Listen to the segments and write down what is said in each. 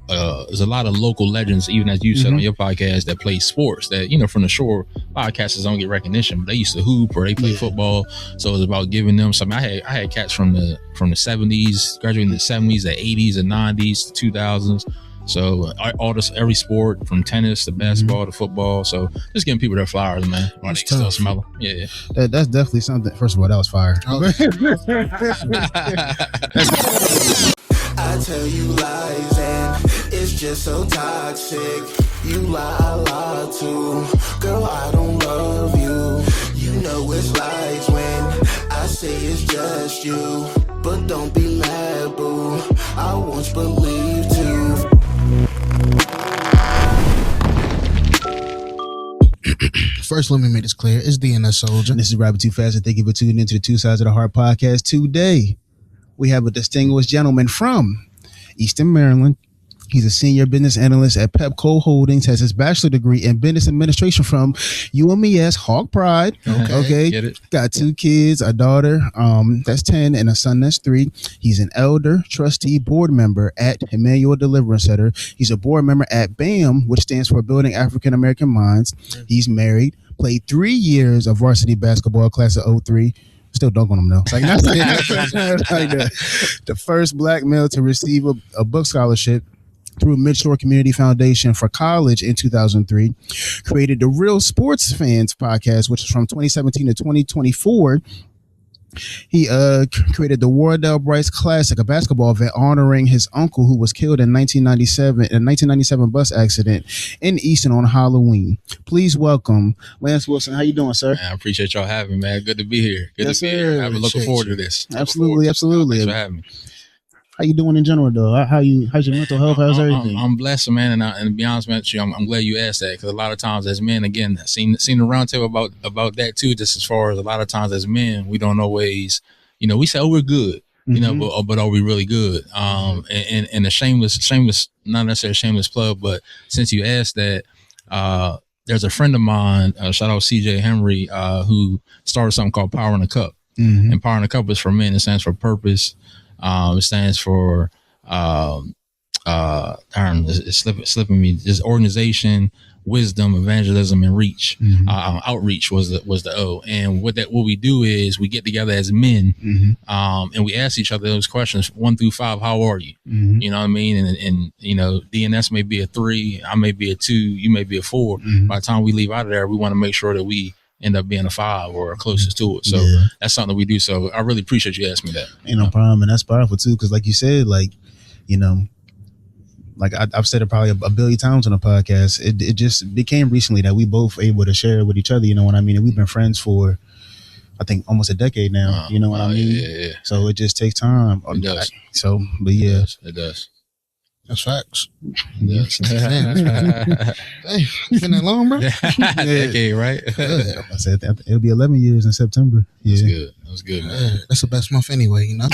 there's a lot of local legends, even as you said on your podcast, that play sports that, from the shore, podcasters don't get recognition, but they used to hoop or they play football. So it's about giving them some. I had cats from the 70s, graduating in the 70s, the 80s, the 90s, the 2000s. So every sport from tennis to basketball to football. So just giving people their flowers, man. While they still smell them. Yeah. That's definitely something. First of all, that was fire. I tell you lies and it's just so toxic. You lie, I lie too. Girl, I don't love you. You know it's lies when I say it's just you. But don't be mad, boo. I once believed you. First, let me make this clear. It's DNS Soldier. This is Robby Too Fast, and thank you for tuning into the Two Sides of the Heart podcast. Today, we have a distinguished gentleman from Eastern Maryland. He's a senior business analyst at Pepco Holdings, has his bachelor degree in business administration from UMES Hawk Pride. Okay. Get it. Got 2 kids, a daughter that's 10 and a son that's 3. He's an elder, trustee, board member at Emmanuel Deliverance Center. He's a board member at BAM, which stands for Building African American Minds. He's married, played 3 years of varsity basketball, class of 03. Still dunk on him though. It's like, that's like the first black male to receive a book scholarship through Midshore Community Foundation for college in 2003, created the Real Sports Fans podcast, which is from 2017 to 2024. He created the Wardell Brice Classic, a basketball event honoring his uncle who was killed in 1997 bus accident in Easton on Halloween. Please welcome Lance Wilson. How you doing, sir? Man, I appreciate y'all having me, man. Good to be here. Good Yes, to be sir. here. I've been looking forward to this. Absolutely. Thanks for having me. How you doing in general, though? How's your mental health? How's everything? I'm blessed, man, and to be honest with you, I'm glad you asked that, because a lot of times as men, again, seen the roundtable about that too. Just as far as a lot of times as men, we don't always, we say, oh, we're good, but are we really good? And a shameless, not necessarily a shameless plug, but since you asked that, there's a friend of mine, shout out CJ Henry, who started something called Power in the Cup, and Power in the Cup is for men. It stands for purpose. It stands for it's slipping me. Just organization, wisdom, evangelism, and reach. Outreach was the O. And what we do is we get together as men, and we ask each other those questions 1 through 5. How are you? You know what I mean? And DNS may be a 3, I may be a 2, you may be a 4. By the time we leave out of there, we want to make sure that we end up being a 5 or closest to it. So that's something that we do. So I really appreciate you asking me that. Ain't no problem. And that's powerful too. Cause like you said, like I've said it probably a billion times on the podcast. It just became recently that we both able to share it with each other. You know what I mean? And we've been friends for, I think, almost a decade now. You know what I mean? Yeah. So it just takes time. It does. It does. That's facts. Yes. Hey, it's been that long, bro? Decade, right? I said it'll be 11 years in September. That was good, man. Yeah, that's the best month anyway, All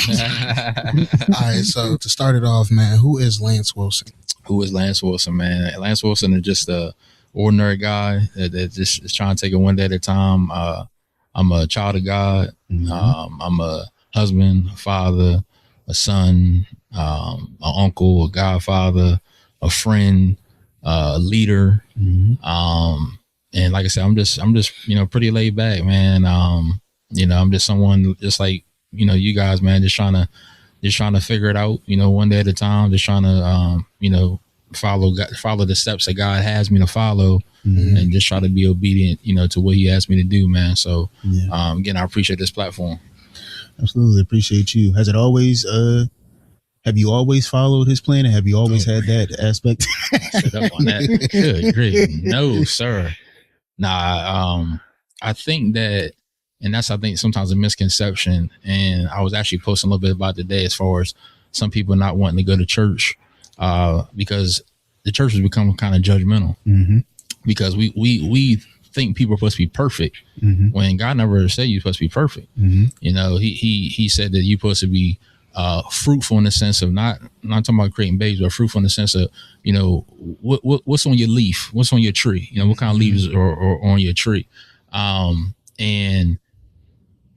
right, so to start it off, man, who is Lance Wilson? Who is Lance Wilson, man? Lance Wilson is just a ordinary guy that just is trying to take it one day at a time. I'm a child of God. I'm a husband, a father, a son, an uncle, a godfather, a friend, a leader. And like I said, I'm just pretty laid back, man. I'm just someone just like, you guys, man, just trying to figure it out, one day at a time, just trying to, follow the steps that God has me to follow, and just try to be obedient, to what he asked me to do, man. So, again, I appreciate this platform. Absolutely. Appreciate you. Has it always, have you always followed his plan, and have you always had that aspect? Shut up on that. Good grief. No, sir. Nah, I think that, and that's, I think, sometimes a misconception. And I was actually posting a little bit about today as far as some people not wanting to go to church, because the church has become kind of judgmental, because we think people are supposed to be perfect, when God never said you're supposed to be perfect. He said that you're supposed to be fruitful in the sense of not talking about creating babies, but fruitful in the sense of, what's on your leaf, what's on your tree, what kind of leaves are on your tree. And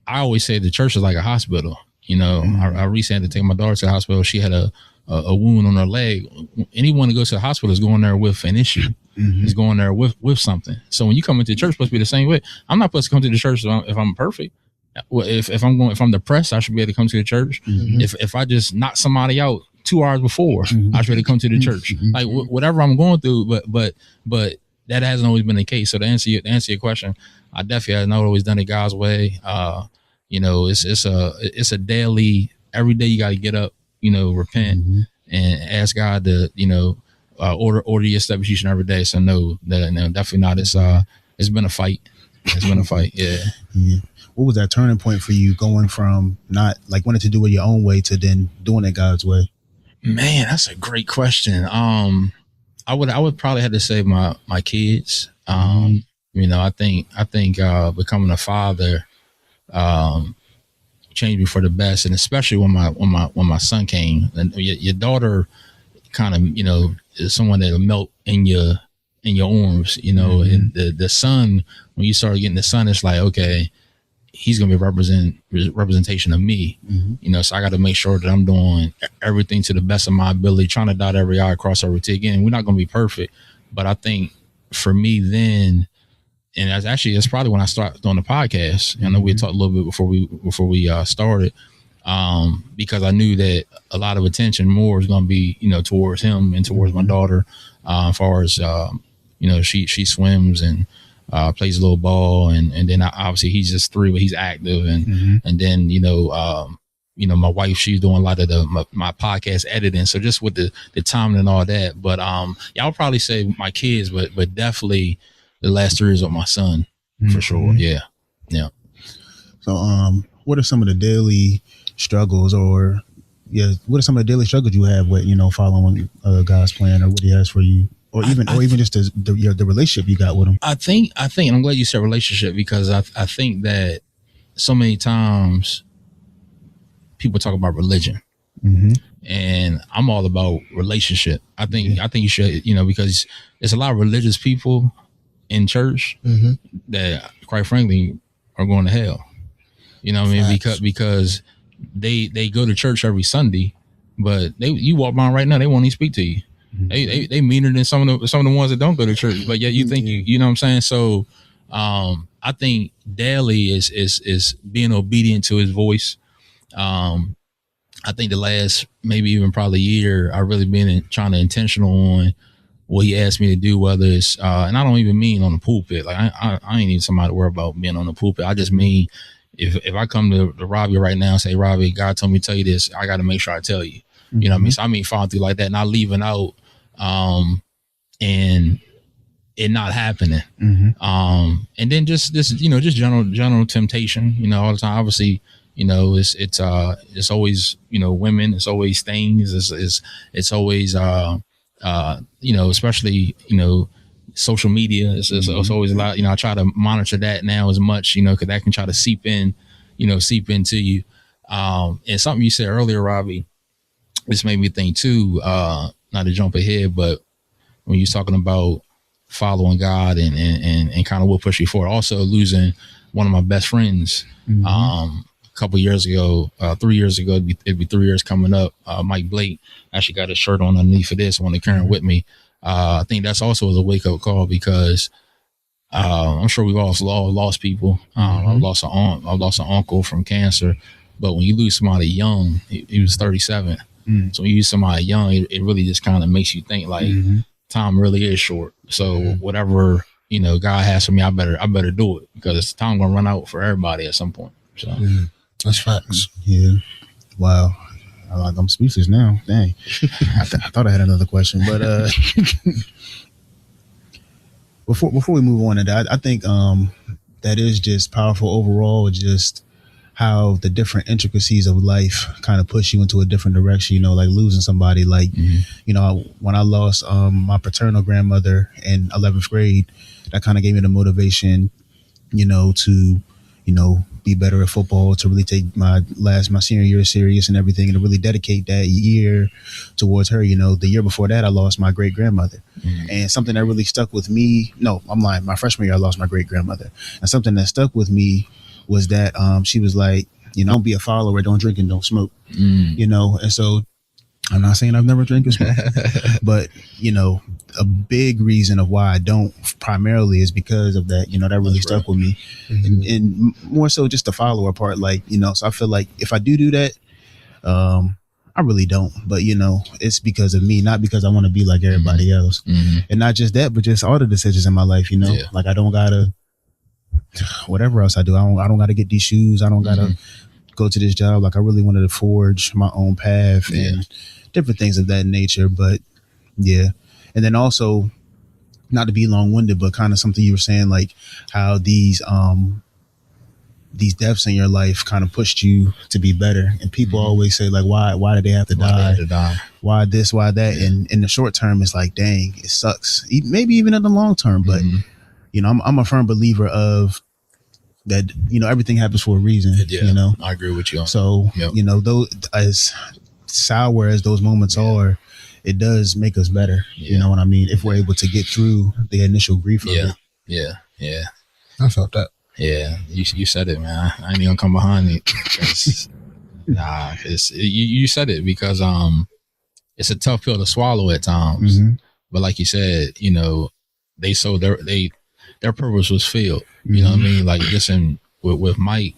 I always say the church is like a hospital. I recently had to take my daughter to the hospital. She had a a wound on their leg, anyone that goes to the hospital is going there with an issue. Is going there with something. So when you come into the church, it's supposed to be the same way. I'm not supposed to come to the church if I'm perfect. Well, if I'm depressed, I should be able to come to the church. If I just knock somebody out 2 hours before, I should be able to come to the church. Like whatever I'm going through, but that hasn't always been the case. So to answer your question, I definitely have not always done it God's way. It's a daily, every day you got to get up, repent and ask God to, order your steps each and every day. So no, definitely not. It's been a fight. It's been a fight. Yeah. What was that turning point for you, going from not like wanting to do it your own way to then doing it God's way? Man, that's a great question. I would probably have to say my kids. I think becoming a father changed me for the best, and especially when my son came. And your daughter kind of is someone that'll melt in your arms, and the son, when you start getting the son, it's like, okay, he's gonna be a representation of me, so I got to make sure that I'm doing everything to the best of my ability, trying to dot every I, cross every T. Again, we're not gonna be perfect, but I think for me then, and that's probably when I started doing the podcast. I know we talked a little bit before we started, because I knew that a lot of attention more is gonna be towards him and towards my daughter, as far as she swims and plays a little ball, and then obviously he's just 3, but he's active, and then my wife, she's doing a lot of my podcast editing, so just with the timing and all that. But I'll probably say my kids, but definitely the last 3 years with my son, for sure. Yeah. So what are some of the daily struggles, what are some of the daily struggles you have with following God's plan, or what He has for you? Or even just the relationship you got with him. I think, and I'm glad you said relationship, because I think that so many times people talk about religion, and I'm all about relationship. I think you should, because there's a lot of religious people in church that, quite frankly, are going to hell. You know what I mean? Because they go to church every Sunday, but you walk by right now, they won't even speak to you. They meaner than some of the ones that don't go to church, but yet you think you know what I'm saying. So I think daily is being obedient to His voice. I think the last maybe even probably year, I really been trying to intentional on what He asked me to do, whether it's and I don't even mean on the pulpit. Like I ain't even somebody to worry about being on the pulpit. I just mean if I come to Robby right now and say, Robby, God told me to tell you this, I got to make sure I tell you. You know what I mean? So I mean following through like that, not leaving out and it not happening. And then just this, just general temptation, all the time. Obviously, it's always, women, it's always things, it's always especially, social media. It's always a lot, I try to monitor that now as much, because that can try to seep into you. And something you said earlier, Robby, this made me think too, not to jump ahead, but when you're talking about following God and kind of what pushed you forward, also losing one of my best friends, a couple years ago, 3 years ago, it'd be 3 years coming up. Mike Blake actually got a shirt on underneath for this, one of carrying with me. I think that's also a wake up call, because I'm sure we've all lost people. I've lost an aunt, I've lost an uncle from cancer, but when you lose somebody young, he was 37. So when you use somebody young, it really just kind of makes you think like time really is short. So whatever, God has for me, I better do it, because time gonna run out for everybody at some point. So that's facts. Yeah. Wow. I'm speechless now. Dang. I thought I had another question, but before we move on to that, I think that is just powerful overall, just how the different intricacies of life kind of push you into a different direction, like losing somebody, like, when I lost my paternal grandmother in 11th grade, that kind of gave me the motivation, to, be better at football, to really take my senior year serious and everything, and to really dedicate that year towards her. The year before that, I lost my great grandmother, and something that really stuck with me. No, I'm lying. My freshman year, I lost my great grandmother, and something that stuck with me was that she was like, don't be a follower, don't drink and don't smoke, and so I'm not saying I've never drank as well, but you know, a big reason of why I don't primarily is because of that. You know, that really stuck with me, and more so just the follower part. Like, you know, so I feel like if I do that, I really don't. But you know, it's because of me, not because I want to be like everybody else, and not just that, but just all the decisions in my life. You know, like I don't gotta whatever else I do. I don't gotta get these shoes. I don't gotta go to this job. Like I really wanted to forge my own path and different things of that nature. But yeah. And then also, not to be long-winded, but kind of something you were saying, like how these deaths in your life kind of pushed you to be better. And people always say, like, why did they have to die? Why this, why that? And in the short term, it's like, dang, it sucks. Maybe even in the long term, but you know, I'm a firm believer of that. You know, everything happens for a reason. You know, I agree with you. So you know, those as sour as those moments are, it does make us better. You know what I mean? If we're able to get through the initial grief of it. Yeah. I felt that. Yeah, you said it, man. I ain't even gonna come behind it. You said it because it's a tough pill to swallow at times. But like you said, you know, their purpose was filled. You know what I mean? Like just with Mike,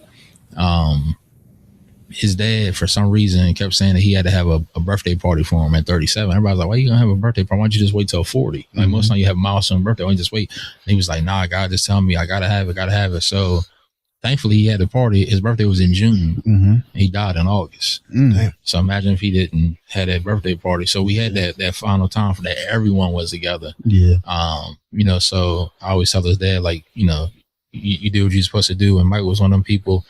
his dad, for some reason, kept saying that he had to have a birthday party for him at 37. Everybody's like, why are you going to have a birthday party? Why don't you just wait till 40? Like most of the time you have a milestone birthday. Why don't you just wait? And he was like, nah, God just telling me I got to have it. So thankfully he had a party. His birthday was in June. He died in August. So imagine if he didn't have that birthday party. So we had that final time for that. Everyone was together. You know, so I always tell his dad, like, you know, you do what you're supposed to do. And Mike was one of them people.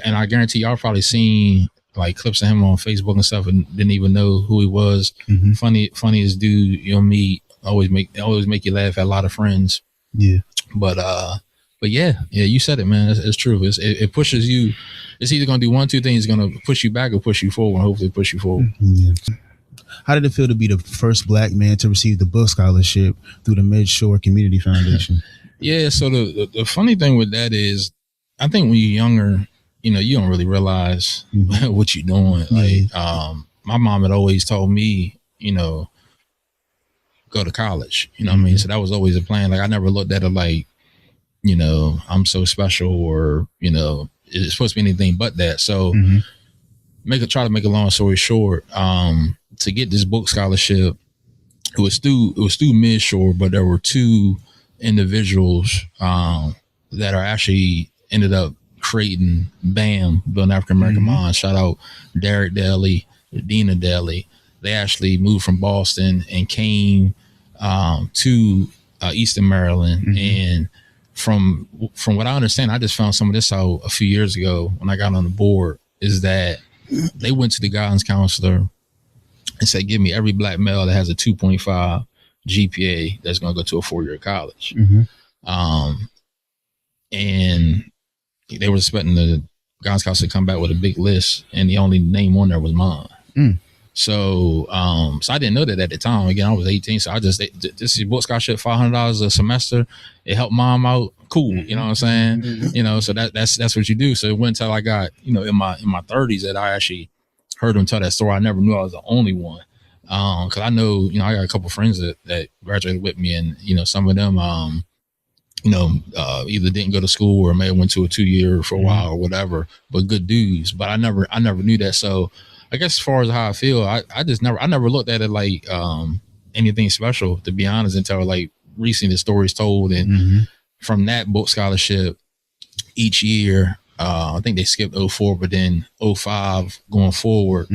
And I guarantee y'all probably seen like clips of him on Facebook and stuff and didn't even know who he was. Funniest dude you'll meet. Always make you laugh at a lot of friends. But yeah, you said it, man. It's true. It pushes you. It's either gonna do one, two things. It's gonna push you back or push you forward. And hopefully push you forward. How did it feel to be the first Black man to receive the book scholarship through the Mid Shore Community Foundation? So the funny thing with that is, I think when you're younger, you know, you don't really realize what you're doing. Like, my mom had always told me, you know, go to college. You know what I mean? So that was always a plan. Like, I never looked at it like, you know, I'm so special or, you know, it's supposed to be anything but that. So try to make a long story short, to get this book scholarship, it was through Mid Shore, but there were two individuals that are actually ended up creating BAM, Building African American Minds. Shout out Derek Daly, Dina Daly. They actually moved from Boston and came to Eastern Maryland. And from what I understand, I just found some of this out a few years ago when I got on the board, is that they went to the guidance counselor and said, give me every Black male that has a 2.5 GPA that's going to go to a 4-year college. And they were expecting the guidance counselor to come back with a big list, and the only name on there was mine. So I didn't know that at the time. Again, I was 18, so I just, this is book scholarship, $500 a semester. It helped mom out. Cool, you know what I'm saying? You know, so that's what you do. So it wasn't until I got, you know, in my 30s that I actually heard them tell that story. I never knew I was the only one. Because I know, you know, I got a couple friends that graduated with me, and you know, some of them you know, either didn't go to school or may have went to a 2-year for a while or whatever, but good dudes. But I never knew that. So I guess as far as how I feel, I never looked at it like anything special, to be honest, until like recently the stories told. And from that book scholarship each year, I think they skipped 04, but then 05 going forward,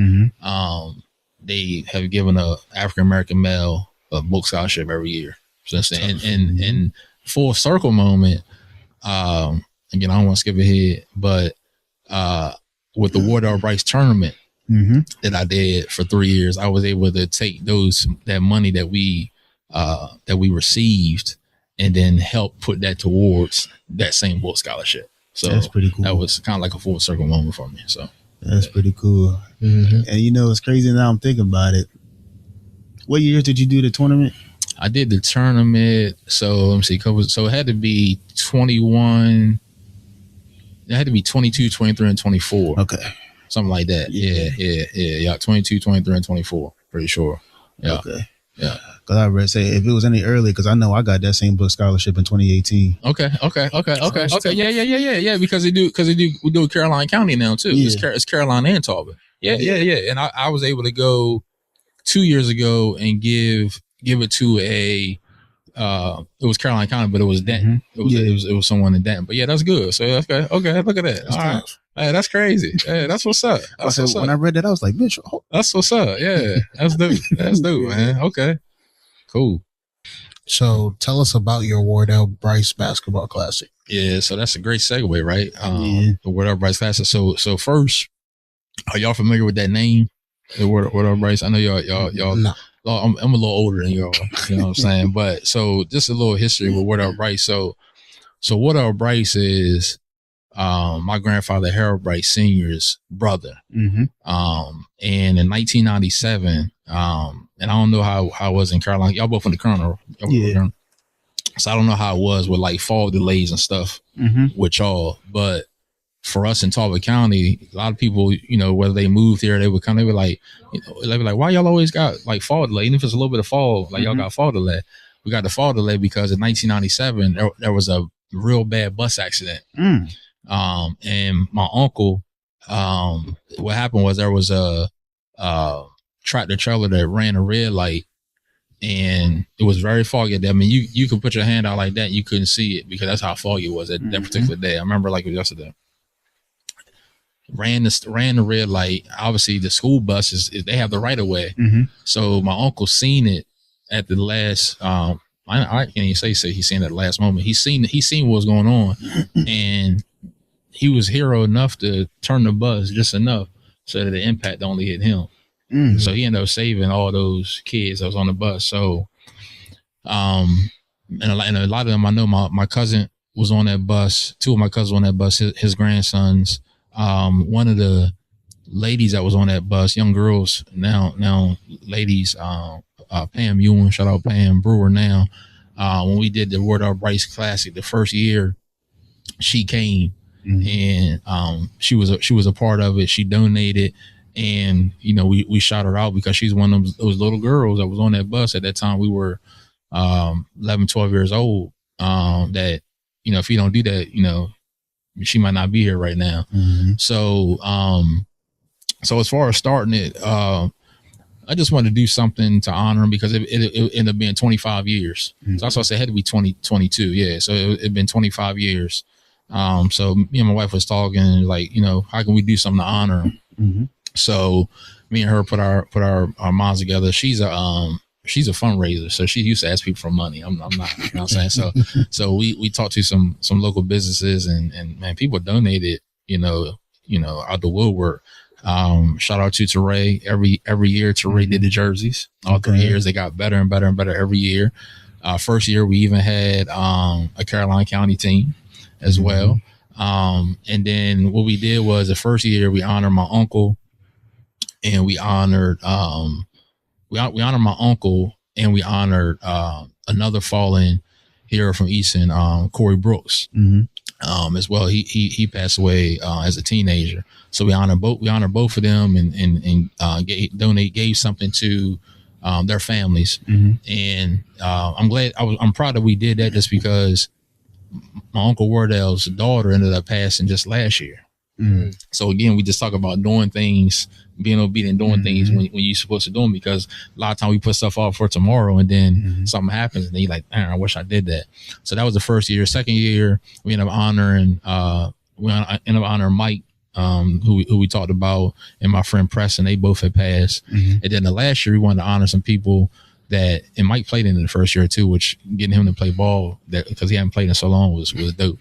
they have given a African American male a book scholarship every year since then. And full circle moment, again, I don't want to skip ahead, but with the Wardell Brice tournament that I did for 3 years, I was able to take that money that we received and then help put that towards that same book scholarship. So that's pretty cool. That was kind of like a full circle moment for me. So that's pretty cool. And you know, it's crazy now I'm thinking about it. What years did you do the tournament? I did the tournament. So let me see. So it had to be 21. It had to be 22, 23, and 24. Okay. something like that. Yeah. 22, 23, and 24. Pretty sure. Yeah. Okay. Yeah. Because I read say if it was any earlier, because I know I got that same book scholarship in 2018. Okay. Yeah. Because we do Caroline County now too. Yeah. It's Carolina and Talbot. Yeah. And I was able to go 2 years ago and give it to a. It was Caroline County, but it was Denton. It was someone in Denton. But yeah, that's good. So that's good. Okay, look at that. All right. Hey, that's crazy. Hey, that's what's up. When I read that, I was like, bitch, that's what's up. Yeah, that's dope. That's dope, man. Okay, cool. So tell us about your Wardell Brice basketball classic. Yeah, so that's a great segue, right? The Wardell Brice classic. So first, are y'all familiar with that name? The Wardell Brice. I know y'all. No. I'm a little older than y'all, you know what I'm saying? But so just a little history with Wardell Brice. So Wardell Brice is my grandfather Harold Brice Sr.'s brother. And in 1997, and I don't know how it was in Carolina. Y'all both in the Colonel. So I don't know how it was with like fall delays and stuff with y'all, but for us in Talbot County, a lot of people, you know, whether they moved here, they would kind of be like, you know, they'd be like, why y'all always got like fall delay? Even if it's a little bit of fall, like y'all got fall delay. We got the fall delay because in 1997, there was a real bad bus accident. And my uncle, what happened was there was a tractor trailer that ran a red light and it was very foggy. I mean, you could put your hand out like that. You couldn't see it because that's how foggy it was that particular day. I remember like it was yesterday. Ran the red light. Obviously, the school buses they have the right of way. So my uncle seen it at the last. I can't even say he seen it at the last moment. He seen what was going on, and he was hero enough to turn the bus just enough so that the impact only hit him. So he ended up saving all those kids that was on the bus. So, and a lot of them I know. My cousin was on that bus. Two of my cousins on that bus. His grandsons. One of the ladies that was on that bus, young girls now ladies, Pam Ewan, shout out Pam Brewer now. When we did the Wardell Brice Classic, the first year she came and she was a part of it. She donated and, you know, we shot her out because she's one of those little girls that was on that bus at that time. We were 11, 12 years old. That, you know, if you don't do that, you know, she might not be here right now. So as far as starting it, I just wanted to do something to honor him because it ended up being 25 years. So that's why I said it had to be 2022. Yeah. So it'd been 25 years. So me and my wife was talking like, you know, how can we do something to honor him? So me and her put our minds together. She's a fundraiser, so she used to ask people for money. I'm not, you know what I'm saying? So we talked to some local businesses and man, people donated, you know, out the woodwork. Shout out to Teray. Every year Teray did the jerseys. All 3 years they got better and better and better every year. First year we even had a Caroline County team as well. And then what we did was the first year we honored my uncle and we honored we honored my uncle and we honored another fallen hero from Easton, Corey Brooks, as well. He passed away as a teenager. So we honor both of them and gave something to their families. And I'm proud that we did that just because my Uncle Wardell's daughter ended up passing just last year. So again, we just talk about doing things, being obedient, doing things when you're supposed to do them, because a lot of times we put stuff off for tomorrow and then something happens and then you're like, I wish I did that. So that was the first year. Second year, we ended up honoring Mike, who we talked about, and my friend Preston. They both had passed. And then the last year we wanted to honor some people that, and Mike played in the first year too, which getting him to play ball because he hadn't played in so long was dope.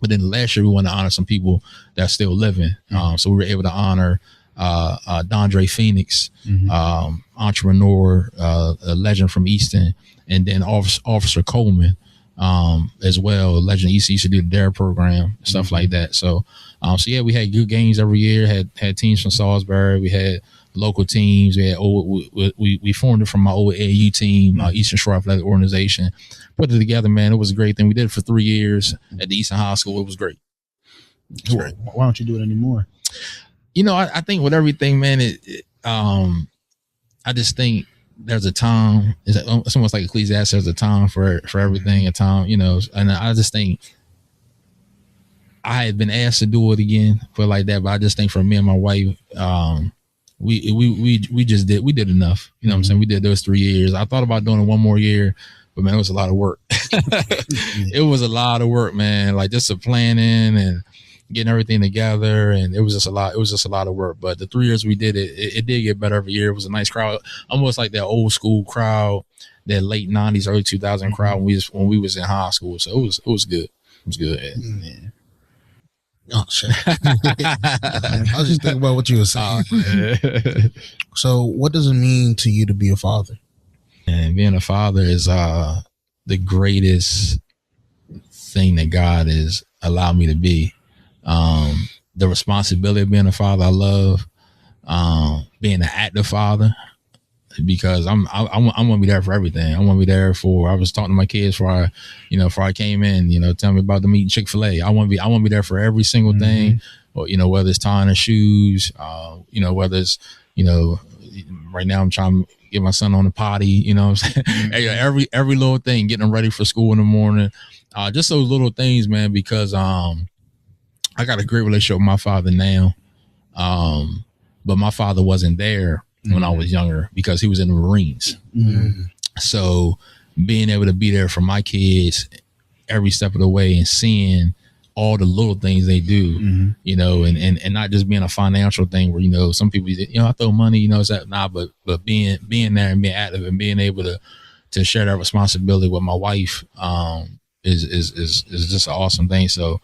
But then last year we wanted to honor some people that's still living. So we were able to honor Dondre Phoenix, entrepreneur, a legend from Easton, and then Officer Coleman as well, a legend. Easton used to do the DARE program, stuff like that. So yeah, we had good games every year. Had teams from Salisbury. We had local teams. We had we formed it from my old AAU team, Eastern Shore Athletic Organization. Put it together, man. It was a great thing. We did it for 3 years at the Eastern High School. It was great. Why don't you do it anymore? I think with everything, man, I just think there's a time. It's almost like Ecclesiastes. There's a time for everything, a time, and I just think I had been asked to do it again for like that, but I just think for me and my wife, we did enough. You know what I'm saying? We did those 3 years. I thought about doing it one more year, but man, it was a lot of work. It was a lot of work, man. Like just the planning and getting everything together, and it was just a lot. It was just a lot of work. But the 3 years we did it did get better every year. It was a nice crowd, almost like that old school crowd, that late '90s, early 2000 crowd when we was in high school. So it was good. It was good. Yeah. Oh shit! I was just thinking about what you were saying. So, what does it mean to you to be a father? And being a father is the greatest thing that God has allowed me to be. The responsibility of being a father, I love. Being an active father, because I want to be there for everything. I want to be there for. I was talking to my kids before I came in. Tell me about them eating Chick-fil-A. I want to be there for every single thing. Or whether it's tying their shoes. Whether it's right now I'm trying to get my son on the potty. What I'm saying? Every little thing, getting him ready for school in the morning. Just those little things, man. Because I got a great relationship with my father now. But my father wasn't there when I was younger because he was in the Marines. So being able to be there for my kids every step of the way and seeing all the little things they do, and not just being a financial thing where, some people, I throw money, but being there and being active and being able to share that responsibility with my wife, is just an awesome thing. So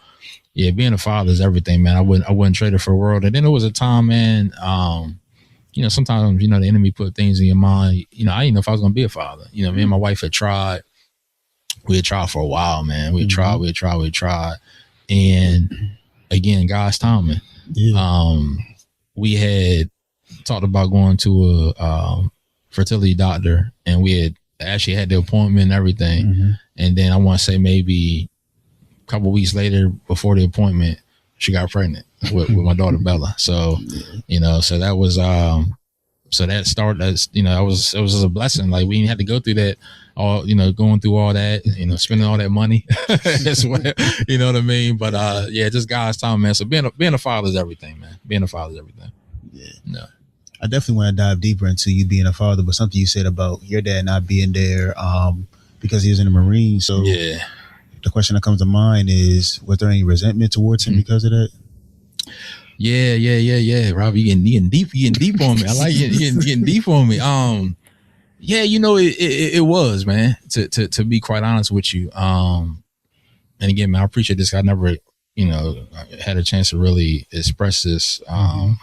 yeah, being a father is everything, man. I wouldn't trade it for a world. And then there was a time, man, sometimes, the enemy put things in your mind. I didn't know if I was going to be a father. Me and my wife had tried. We had tried for a while, man. We tried. And again, God's timing. Yeah. We had talked about going to a fertility doctor, and we had actually had the appointment and everything. And then I want to say maybe a couple of weeks later, before the appointment, she got pregnant with my daughter Bella. So, so that was so that started as it was just a blessing. Like we didn't have to go through that all, going through all that, spending all that money as well. You know what I mean? But just God's time, man. So being a father is everything, man. Being a father is everything. Yeah. No. I definitely want to dive deeper into you being a father, but something you said about your dad not being there because he was in the Marines. So yeah. The question that comes to mind is, was there any resentment towards him because of that? Yeah. Robby, you getting deep on me. I like you getting deep on me. Yeah, it was, man, to be quite honest with you. And again, man, I appreciate this. I never, had a chance to really express this. I've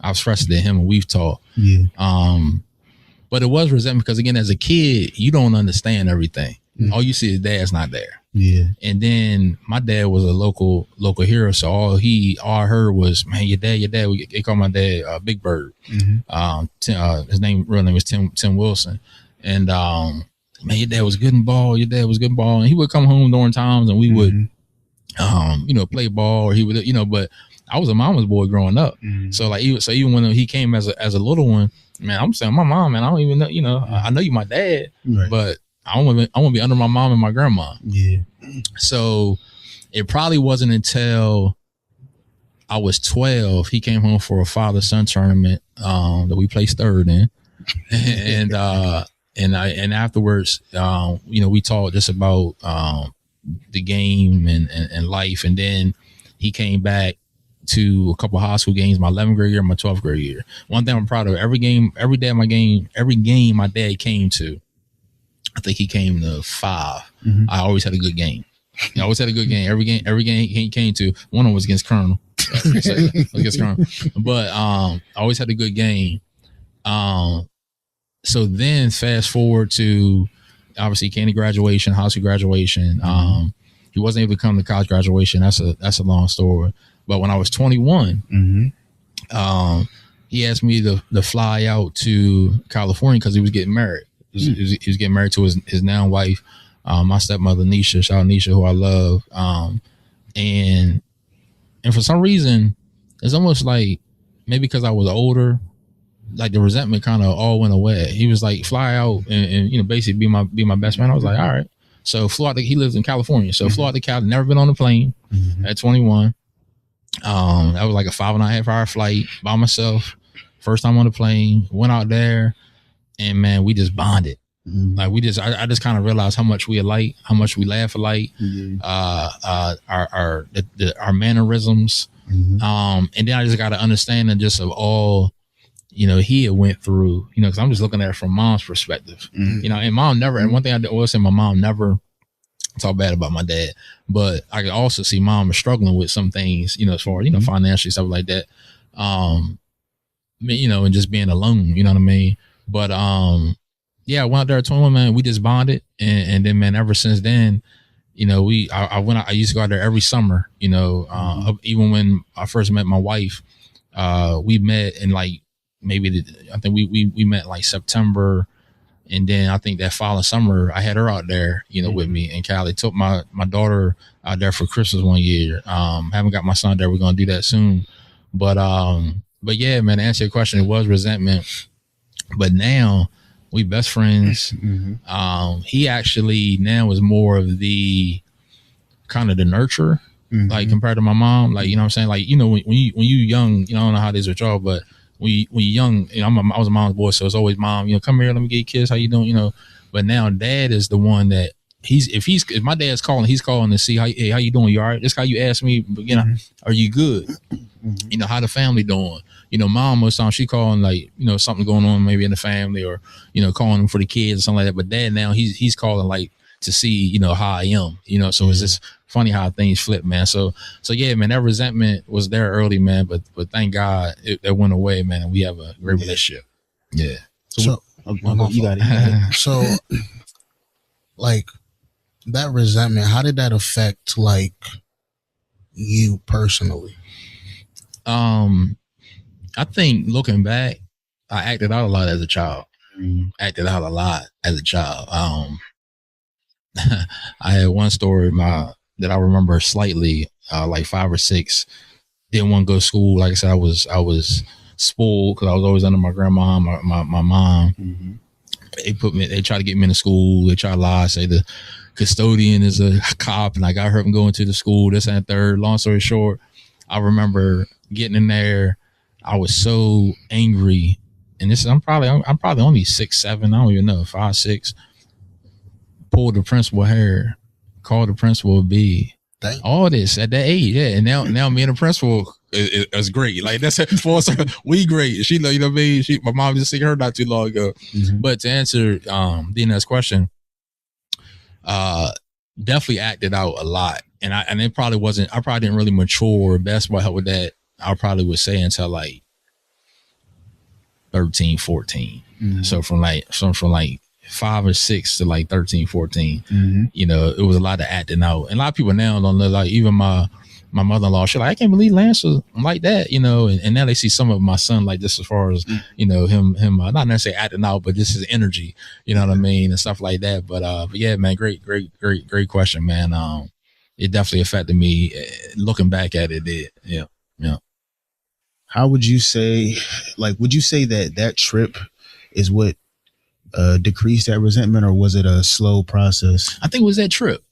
expressed it to him and we've talked. Yeah. But it was resentment because again, as a kid, you don't understand everything. All you see is dad's not there. Yeah. And then my dad was a local hero. So all I heard was, man, your dad, they call my dad Big Bird. His real name was Tim Wilson. And man, your dad was good in ball. And he would come home during times and we would play ball, or he would, but I was a mama's boy growing up. So even when he came as a little one, man, I'm saying my mom, man, I don't even know, I know you my dad, right, but I want to be under my mom and my grandma. Yeah. So it probably wasn't until I was 12 he came home for a father-son tournament that we placed third in, and afterwards, we talked just about the game and life, and then he came back to a couple of high school games, my 11th grade year, my 12th grade year. One thing I'm proud of, every game my dad came to, I think he came to 5. I always had a good game. I always had a good game. Every game he came to, one of them was against Colonel. But I always had a good game. So then fast forward to, obviously, he came to graduation, high school graduation. He wasn't able to come to college graduation. That's a long story. But when I was 21, he asked me to fly out to California because he was getting married. He was getting married to his now wife, my stepmother Nisha, shout out Nisha, who I love. And for some reason, it's almost like maybe because I was older, like the resentment kind of all went away. He was like, fly out and you know, basically be my best friend. I was like, all right. So flew out. He lives in California, so flew out to Cali. Never been on a plane at 21. That was like a 5.5 hour flight by myself. First time on the plane. Went out there, and man, we just bonded. Like I just kind of realized how much we alike, how much we laugh alike, our mannerisms, and then I just got to understand and just of all, you know, he had went through, you know, because I'm just looking at it from mom's perspective, you know, and mom never. And one thing I will say, my mom never talk bad about my dad, but I could also see mom was struggling with some things, you know, as far as, you know, financially, stuff like that, you know, and just being alone, you know what I mean, but yeah, I went out there at 21, man. We just bonded, and then, man, ever since then, you know, I used to go out there every summer, you know, even when I first met my wife, we met in like maybe I think we met like September, and then I think that following summer I had her out there, you know, with me in Cali. Took my daughter out there for Christmas one year. Haven't got my son there. We're gonna do that soon, but yeah, man. To answer your question, it was resentment, but now we best friends. He actually now is more of the kind of the nurturer, like compared to my mom. Like, you know what I'm saying? Like, you know, when you young, you know, I don't know how it is with y'all, but when you young, you know, I was a mom's boy, so it's always mom, you know, come here, let me get you kids, how you doing, you know. But now dad is the one that if my dad's calling, he's calling to see how you doing, you all right? Just how you ask me, you know, are you good? You know, how the family doing? You know, mom most times she calling like, you know, something going on maybe in the family, or, you know, calling them for the kids or something like that. But dad now he's calling like to see, you know, how I am, you know. So it's just funny how things flip, man. So yeah, man, that resentment was there early, man, but thank God it went away, man, and we have a great relationship. Yeah. So you got it. So like that resentment, how did that affect like you personally? I think looking back, I acted out a lot as a child. I had one story that I remember slightly, like 5 or 6. Didn't want to go to school. Like I said, I was spoiled because I was always under my grandma, my mom. They tried to get me into school. They tried to lie, say the custodian is a cop, and I got hurt from going to the school, this and third. Long story short, I remember getting in there. I was so angry, and I'm probably only 6'7". I don't even know, 5, 6. Pulled the principal hair, called the principal a B. Dang. All this at that age, yeah. And now me and the principal is great. Like that's for us, we great. She, you know what I mean. My mom just seen her not too long ago. But to answer DNS question, definitely acted out a lot, and it probably wasn't. I probably didn't really mature. Basketball helped with that. I probably would say until like 13, 14. So from like 5 or 6 to like 13, 14, you know, it was a lot of acting out. And a lot of people now don't know, like even my mother-in-law, she's like, I can't believe Lance was like that, you know, and now they see some of my son like this as far as, you know, him not necessarily acting out, but just his energy, you know what I mean, and stuff like that. But yeah, man, great question, man. It definitely affected me. Looking back at it, did. Yeah. How would you say, like, would you say that trip is what decreased that resentment, or was it a slow process? I think it was that trip.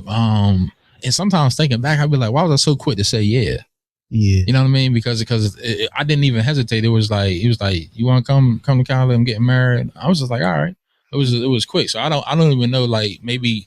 And sometimes thinking back, I'd be like, why was I so quick to say yeah? You know what I mean? Because I didn't even hesitate. He was like, you want to come to Cali? I'm getting married. I was just like, all right. It was quick. So I don't even know, like maybe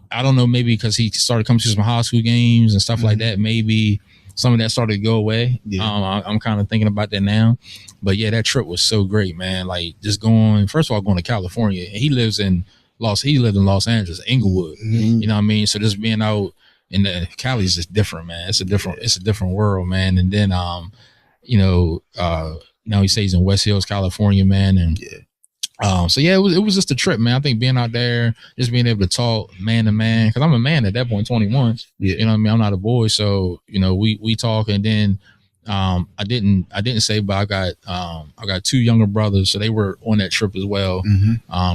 because he started coming to some high school games and stuff like that. Maybe some of that started to go away. I'm kind of thinking about that now. But yeah, that trip was so great, man. Like just going to California. And he lived in Los Angeles, Inglewood. You know what I mean? So just being out in Cali is just different, man. It's a different world, man. And then you know, now he says he's in West Hills, California, man. And so yeah, it was just a trip, man. I think being out there, just being able to talk man to man, because I'm a man at that point, 21. You know what I mean? I'm not a boy, so you know we talk, and then I didn't say, but I got 2 younger brothers, so they were on that trip as well.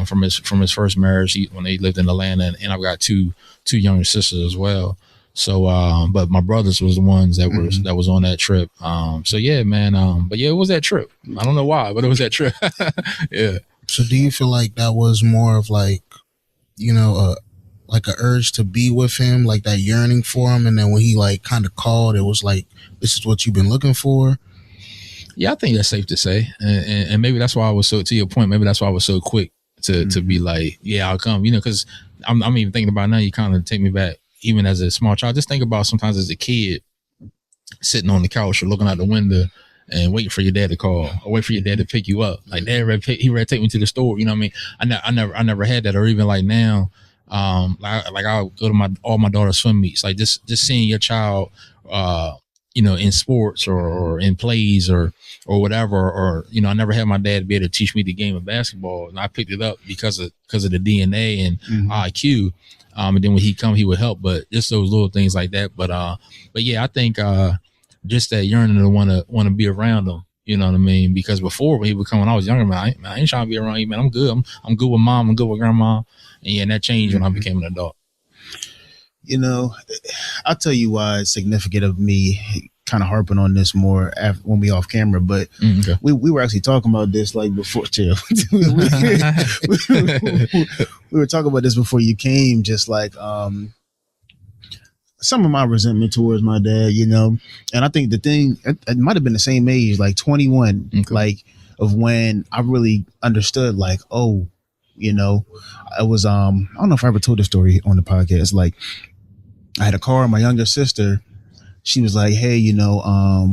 From his first marriage when they lived in Atlanta, and I've got two younger sisters as well. So, but my brothers was the ones that was on that trip. So yeah, man. But yeah, it was that trip. I don't know why, but it was that trip. Yeah. So do you feel like that was more of like, you know, like an urge to be with him, like that yearning for him, and then when he like kind of called, it was like, this is what you've been looking for? Yeah, I think that's safe to say, and maybe that's why I was so, to your point, maybe that's why I was so quick to be like, yeah, I'll come, you know, because I'm even thinking about it now, you kind of take me back, even as a small child. Just think about sometimes as a kid sitting on the couch or looking out the window and waiting for your dad to call or wait for your dad to pick you up. Like, he ready to take me to the store. You know what I mean? I never had that. Or even like now, like I'll go to all my daughter's swim meets. Like just seeing your child, you know, in sports or in plays or whatever. Or, you know, I never had my dad be able to teach me the game of basketball, and I picked it up because of the DNA and IQ. And then when he come, he would help. But just those little things like that. But yeah, I think just that yearning to want to be around him. You know what I mean? Because before, when he would come when I was younger, man, I ain't trying to be around you, man. I'm good. I'm good with mom. I'm good with grandma. And yeah, and that changed when I became an adult. You know, I'll tell you why it's significant of me kind of harping on this more when we off camera, but we were actually talking about this like before, too. we were talking about this before you came, just like some of my resentment towards my dad, you know, and I think the thing, it might have been the same age, like 21, like of when I really understood, like, oh, you know, I was, I don't know if I ever told this story on the podcast. Like, I had a car, my younger sister, she was like, hey, you know, are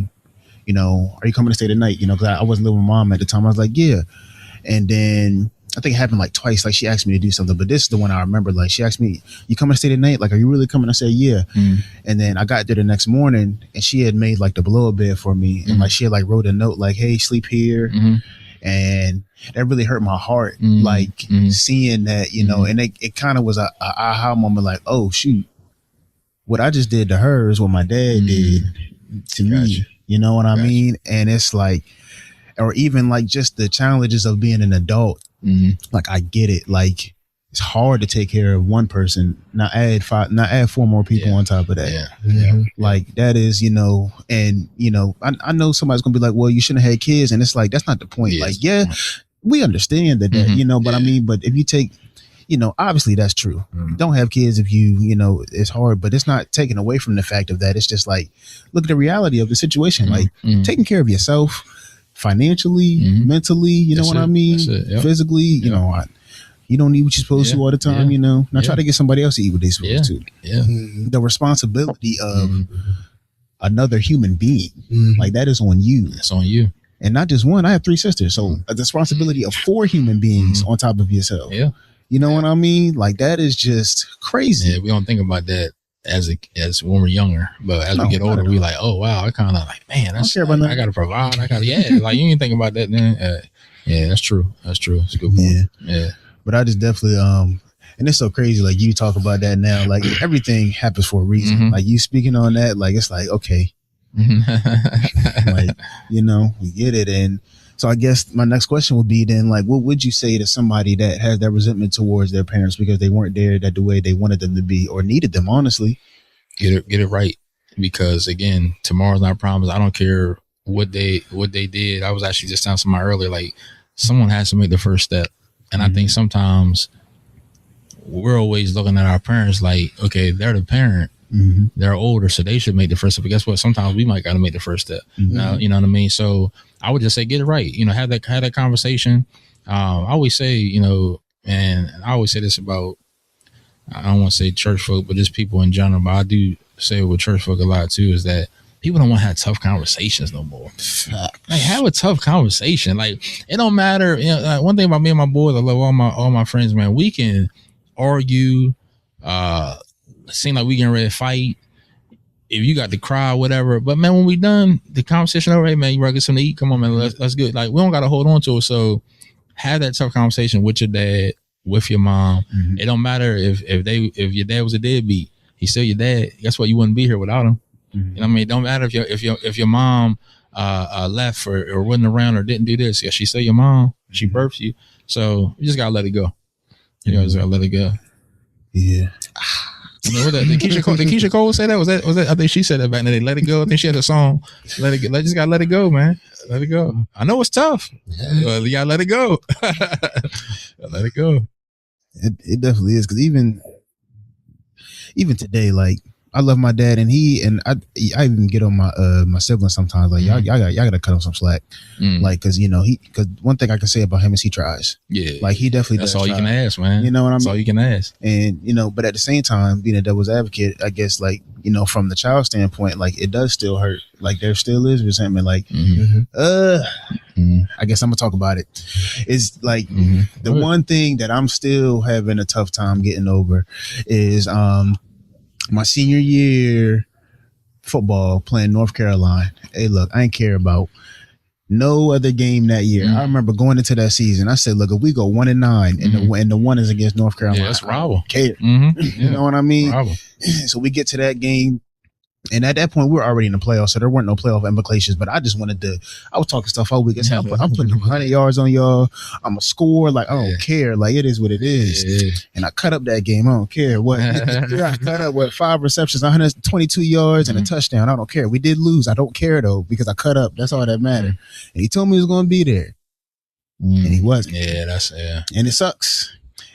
you coming to stay the night? You know, cause I wasn't living with mom at the time. I was like, yeah. And then I think it happened like twice. Like, she asked me to do something, but this is the one I remember. Like, she asked me, you coming to stay the night? Like, are you really coming? I said, yeah. And then I got there the next morning and she had made like the blow up bed for me. And like, she had like wrote a note like, hey, sleep here. And that really hurt my heart. Like seeing that, you know, and it kind of was a aha moment. Like, oh shoot, what I just did to her is what my dad did to me. You know what I mean? And it's like, or even like just the challenges of being an adult. Like, I get it. Like, it's hard to take care of one person, not add 4 more people on top of that. Like, that is, you know, and, you know, I know somebody's gonna be like, well, you shouldn't have had kids. And it's like, that's not the point. Like, yeah, we understand that, you know, but I mean, but if you take, you know, obviously that's true. Don't have kids if you know, it's hard, but it's not taken away from the fact of that. It's just like, look at the reality of the situation. Like, taking care of yourself financially, mentally, you know what I mean? Physically, you know, you don't eat what you're supposed to all the time, you know. Now try to get somebody else to eat what they're supposed to. The responsibility of another human being, like, that is on you. It's on you. And not just one. I have 3 sisters. So the responsibility of 4 human beings on top of yourself. You know what I mean? Like, that is just crazy. Yeah, we don't think about that as when we're younger, but as we get older, we like, oh wow, I kind of like, man, that's, I gotta provide. Like, you ain't think about that then. Yeah, that's true. It's a good point. Yeah. But I just definitely, and it's so crazy. Like, you talk about that now, like, everything happens for a reason. Like, you speaking on that, like, it's like, okay, like, you know, we get it. And so I guess my next question would be then, like, what would you say to somebody that has that resentment towards their parents because they weren't there that the way they wanted them to be or needed them, honestly? Get it right. Because again, tomorrow's not promised. I don't care what they did. I was actually just telling somebody earlier, like, someone has to make the first step. And I think sometimes we're always looking at our parents like, okay, they're the parent. They're older, so they should make the first step. But guess what? Sometimes we might got to make the first step. Now, you know what I mean? So I would just say, get it right. You know, have that conversation. I always say, you know, and I always say this about, I don't want to say church folk, but just people in general. But I do say with church folk a lot too, is that people don't want to have tough conversations no more. Like, have a tough conversation. Like, it don't matter. You know, like, one thing about me and my boys, I love all my friends, man. We can argue, seem like we getting ready to fight. If you got to cry, whatever. But man, when we done the conversation over, hey man, you ready to get something to eat? Come on, man, let's good. Like, we don't got to hold on to it. So have that tough conversation with your dad, with your mom. It don't matter if your dad was a deadbeat. He's still your dad. Guess what? You wouldn't be here without him. You know what I mean? It don't matter if your mom left or wasn't around or didn't do this. Yeah, she's still your mom. She birthed you. So you just gotta let it go. You know, just gotta let it go. Yeah. You know what that? Did Keisha Cole say that? Was that? I think she said that back in the day. Let it go. I think she had a song. Let it go. Just gotta let it go, man. Let it go. I know it's tough. You gotta let it go. Let it go. It definitely is, because even today, like, I love my dad, and I even get on my siblings sometimes. Like, y'all gotta cut him some slack. Like, because because one thing I can say about him is he tries. Yeah, like, he definitely that's does. all try. You can ask, man. You know what I mean? That's all you can ask. And but at the same time, being a devil's advocate, I guess, like, from the child standpoint, like, it does still hurt. Like, there still is resentment. Like, I guess I'm gonna talk about it. It's like the one thing that I'm still having a tough time getting over is my senior year football playing North Carolina. Hey, look, I ain't care about no other game that year. I remember going into that season, I said, look, if we go 1-9 and the one is against North Carolina, that's rival. Care. You know what I mean? Rival. So we get to that game. And at that point, we were already in the playoffs, so there weren't no playoff implications. But I just wanted to. I was talking stuff all week. I'm putting 100 yards on y'all. I'm a score. Like, I don't care. Like, it is what it is. Yeah. And I cut up that game. I don't care what. I cut up with 5 receptions, 122 yards, and a touchdown. I don't care. We did lose. I don't care though, because I cut up. That's all that mattered. And he told me he was going to be there, and he wasn't. Yeah, and it sucks.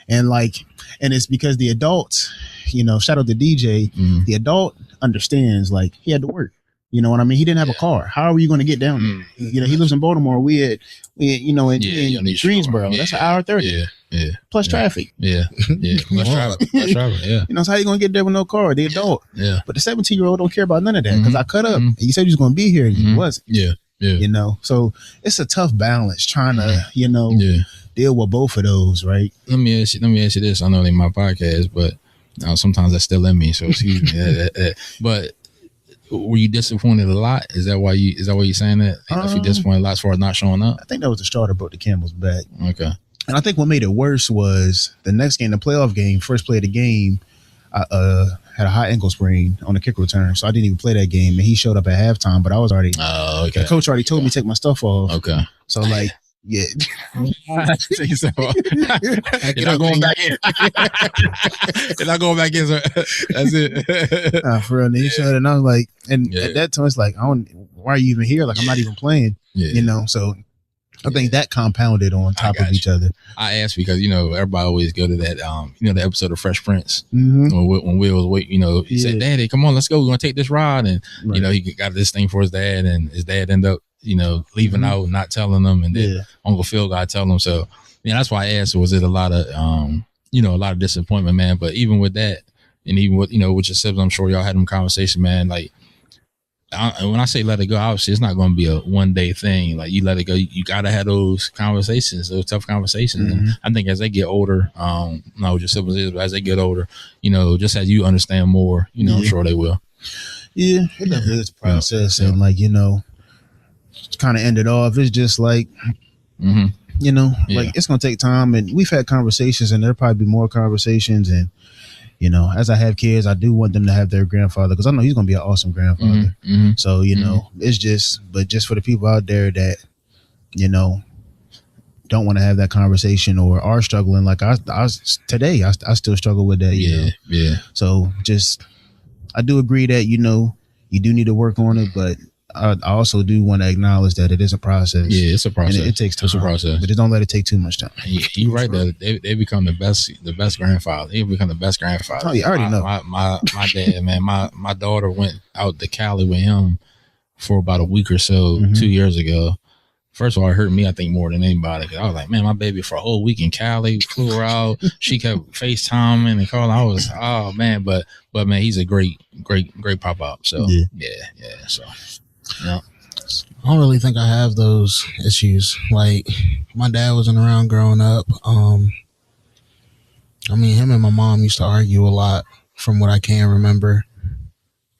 And it's because the adults, shout out to DJ. The adult understands, like, he had to work. You know what I mean? He didn't have a car. How are you going to get down there? He lives in Baltimore. We in Greensboro. That's an hour 30. Plus traffic. Plus traffic. Yeah. So how you going to get there with no car? The adult. Yeah. But the 17-year-old don't care about none of that, because I cut up. And you said you was going to be here, and you wasn't. Yeah. So it's a tough balance trying to, deal with both of those, right? Let me ask you this. I know in my podcast, but sometimes that's still in me, so excuse me. But were you disappointed a lot? Is that why you're saying that? If you're disappointed a lot as far as not showing up? I think that was the straw that broke the camel's back. Okay. And I think what made it worse was the next game, the playoff game, first play of the game, I had a high ankle sprain on the kick return, so I didn't even play that game. And he showed up at halftime, but I was already. Oh, okay. The coach already told me to take my stuff off. Okay. So, like. Yeah. You're not going back in. You're not going back in, so that's it. For real. And he showed it, and I was like, at that time, it's like, why are you even here? Like, I'm not even playing. So I think that compounded on top of each other. I asked because, everybody always go to that, the episode of Fresh Prince when Will was waiting, he said, Daddy, come on, let's go. We're going to take this ride. And, he got this thing for his dad, and his dad ended up, leaving out, not telling them, and then Uncle Phil got to tell them. So, that's why I asked, was it a lot of, a lot of disappointment, man? But even with that, and even with, with your siblings, I'm sure y'all had them conversation, man. Like, when I say let it go, obviously it's not going to be a one day thing. Like, you let it go, you got to have those conversations, those tough conversations. And I think as they get older, not what your siblings is, but as they get older, just as you understand more, I'm sure they will. Yeah, it definitely is a process. And kind of ended off. It's just like, like, it's going to take time. And we've had conversations, and there'll probably be more conversations. And, as I have kids, I do want them to have their grandfather, because I know he's going to be an awesome grandfather. So, it's just for the people out there that, don't want to have that conversation or are struggling. Like I still struggle with that. Yeah. So I do agree that, you do need to work on it, but I also do want to acknowledge that it is a process. Yeah, it's a process. And it takes time. It's a process. But just don't let it take too much time. You're right that they become the best grandfather. They become the best grandfather. Oh, you already know. My dad, man, my daughter went out to Cali with him for about a week or so 2 years ago. First of all, it hurt me, I think, more than anybody. Cause I was like, man, my baby for a whole week in Cali, flew her out. She kept FaceTiming and calling. I was, oh man, but man, he's a great pop-up. So yeah. So yeah. I don't really think I have those issues. Like, my dad wasn't around growing up. Him and my mom used to argue a lot from what I can remember.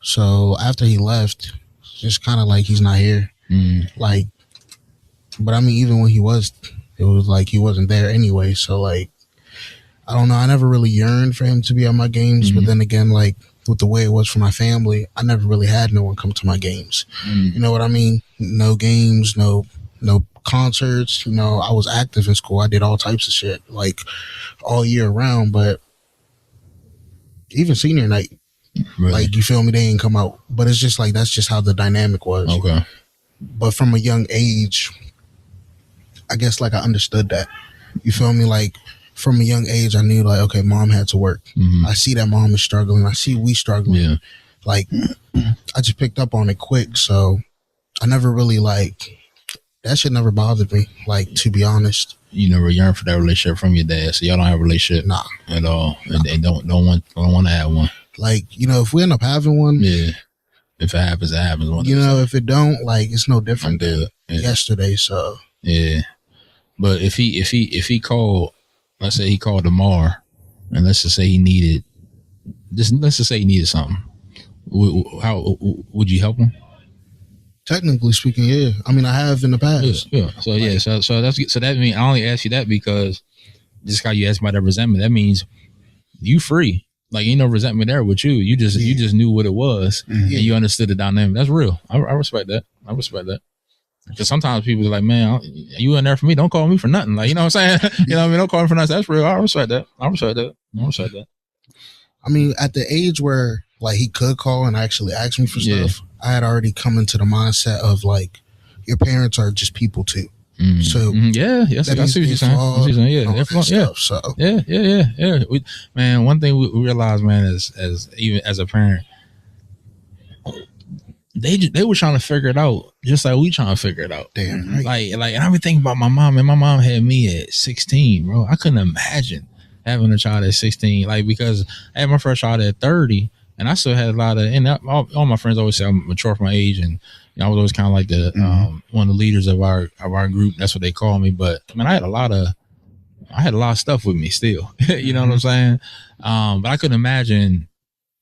So after he left, it's just kind of like he's not here. Like, but even when he was, it was like he wasn't there anyway. So, like, I don't know. I never really yearned for him to be at my games. But then again, like, with the way it was for my family, I never really had no one come to my games. You know what I mean? No games, no concerts. I was active in school. I did all types of shit, like, all year round. But even senior night. Really? Like, you feel me? They ain't come out. But it's just like, that's just how the dynamic was. Okay. But from a young age, I guess like I understood that. You feel me? Like, from a young age, I knew like, okay, mom had to work. Mm-hmm. I see that mom is struggling. I see we struggling. Yeah. Like, I just picked up on it quick. So I never really like, that shit never bothered me. Like, to be honest. You never yearned for that relationship from your dad, so y'all don't have a relationship at all, and don't want to have one. Like, you know, if we end up having one, yeah. If it happens, it happens. You know, if it don't, like, it's no different than yesterday. So yeah, but if he called, let's say he called tomorrow, and let's just say he needed something, how would you help him? Technically speaking, yeah. I mean, I have in the past. Yeah. So yeah. So that means I only ask you that because just how you asked about that resentment, that means you free. Like, ain't no resentment there with you. You just knew what it was, and you understood the dynamic. That's real. I respect that. Because sometimes people are like, man, you in there for me? Don't call me for nothing. Like, you know what I'm saying? You know what I mean? Don't call me for nothing. That's real. I respect that. I mean, at the age where like he could call and actually ask me for stuff, I had already come into the mindset of like, your parents are just people too. Mm-hmm. So yes, I see what you're saying. So yeah. Man, one thing we realize, man, as even as a parent, they were trying to figure it out, just like we trying to figure it out. Damn right. Like, and I've been thinking about my mom, and my mom had me at 16, bro. I couldn't imagine having a child at 16, like, because I had my first child at 30. And I still had a lot of, and all my friends always say I'm mature for my age, and I was always kind of like the one of the leaders of our group. That's what they call me. But man, I had a lot of stuff with me still. You know what I'm saying? But I couldn't imagine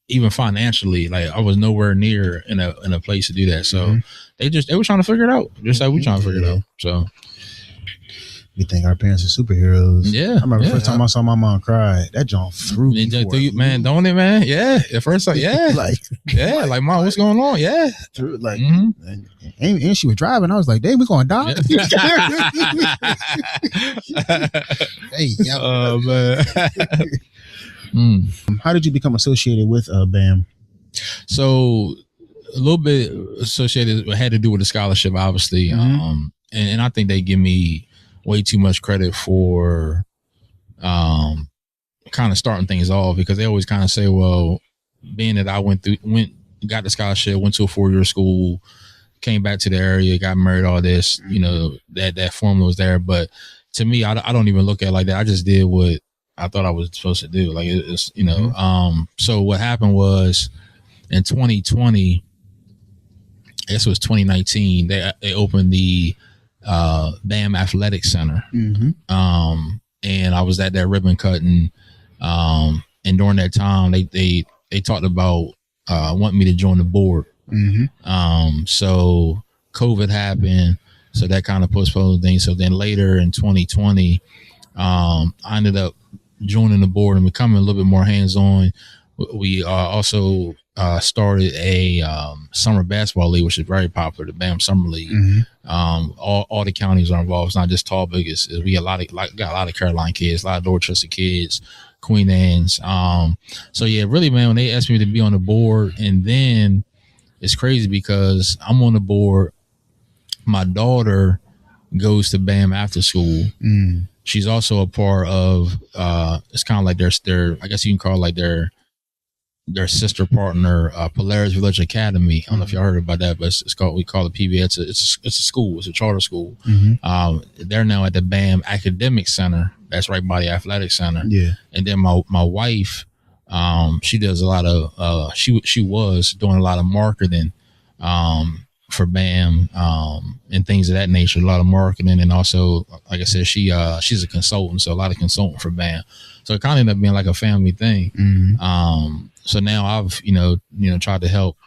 even financially, like I was nowhere near in a place to do that. So they were trying to figure it out, just like we trying to figure it out. So. We think our parents are superheroes. Yeah. I remember the first time I saw my mom cry, that joint threw me. Man, don't it, man? Yeah. At first, like, yeah. Like, Mom, what's going on? Yeah. Through, like, and she was driving. I was like, damn, we going to die? Hey, man. How did you become associated with BAM? So, a little bit associated, had to do with the scholarship, obviously. And I think they give me way too much credit for kind of starting things off, because they always kind of say, well, being that I got the scholarship, went to a 4-year school, came back to the area, got married, all this, you know, that formula was there. But to me, I don't even look at it like that. I just did what I thought I was supposed to do. Like, it's, you know, so what happened was in 2020, I guess it was 2019, they opened the BAM Athletic Center. And I was at that ribbon cutting, and during that time they talked about wanting me to join the board. So COVID happened, so that kind of postponed things. So then later in 2020, I ended up joining the board and becoming a little bit more hands-on. We also started a summer basketball league, which is very popular, the BAM Summer League. All the counties are involved. It's not just Talbot. We got a lot of Caroline kids, a lot of Dorchester kids, Queen Anne's. So yeah, really, man, when they asked me to be on the board, and then it's crazy because I'm on the board. My daughter goes to BAM after school. She's also a part of it's kind of like their I guess you can call it like their sister partner, Polaris Village Academy. I don't know if y'all heard about that, but we call it PBA. It's a school. It's a charter school. They're now at the BAM Academic Center. That's right by the athletic center. Yeah. And then my wife, she does a lot of she was doing a lot of marketing for BAM and things of that nature. A lot of marketing, and also, like I said, she's a consultant, so a lot of consulting for BAM. So it kind of ended up being like a family thing. So now I've, tried to help,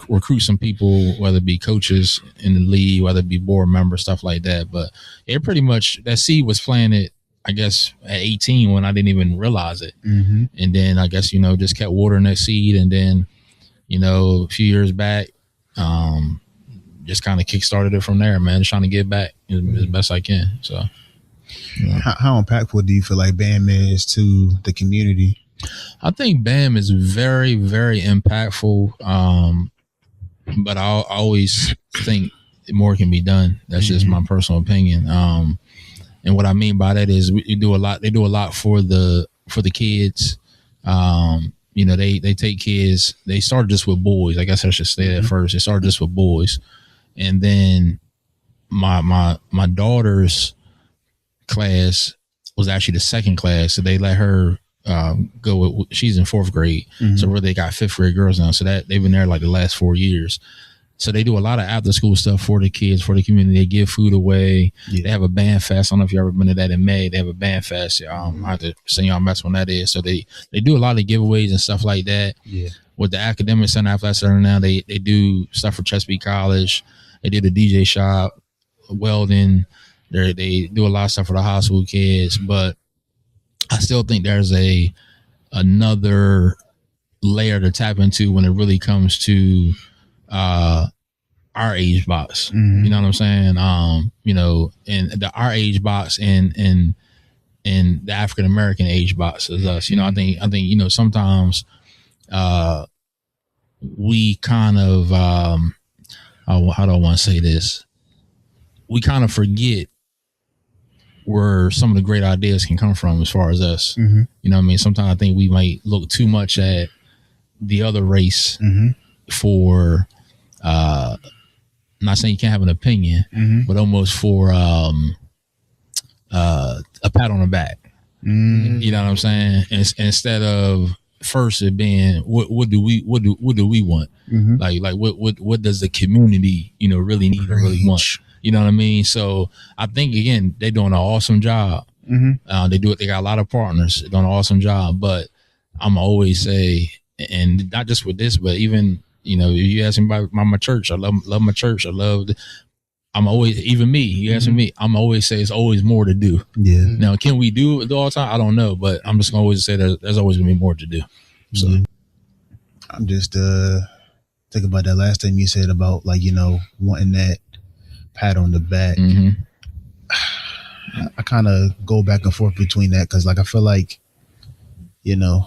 recruit some people, whether it be coaches in the league, whether it be board members, stuff like that. But it pretty much, that seed was planted, I guess, at 18 when I didn't even realize it. And then I guess, just kept watering that seed. And then, a few years back, just kind of kickstarted it from there, man. Just trying to get back as best I can. So. How impactful do you feel like BAM is to the community? I think BAM is very, very impactful. But I always think more can be done. That's just my personal opinion. And what I mean by that is we do a lot. They do a lot for the kids. You know, they take kids. They started just with boys. I guess I should say that first. They started just with boys, and then my daughter's class was actually the second class, so they let her go with. She's in 4th grade, so really they got 5th grade girls now. So that they've been there like the last 4 years. So they do a lot of after school stuff for the kids, for the community. They give food away. Yeah. They have a band fest. I don't know if you ever been to that in May. They have a band fest. I have to send y'all a mess when that is. So they do a lot of giveaways and stuff like that. Yeah. With the academic center, athletic center now, they do stuff for Chesapeake College. They did a DJ shop, welding. They do a lot of stuff for the high school kids. But I still think there's another layer to tap into when it really comes to our age box. You know what I'm saying? You know, and our age box and the African American age box is us. You know, I think you know, sometimes we kind of how do I want to say this? We kind of forget where some of the great ideas can come from as far as us. You know what I mean? Sometimes I think we might look too much at the other race for not saying you can't have an opinion, but almost for a pat on the back. You know what I'm saying? Instead of first it being what do we want? Like what does the community, you know, really need or really want? You know what I mean? So I think again they're doing an awesome job. They got a lot of partners, they're doing an awesome job. But I'm always say, and not just with this, but even, you know, if you ask me about my church, I love my church. I'm always, even me, you asking me, I'm always say it's always more to do. Yeah. Now, can we do it all the time? I don't know, but I'm just gonna always say there's always gonna be more to do. So I'm just thinking about that last thing you said about, like, you know, wanting that pat on the back. I kind of go back and forth between that, because like I feel like, you know,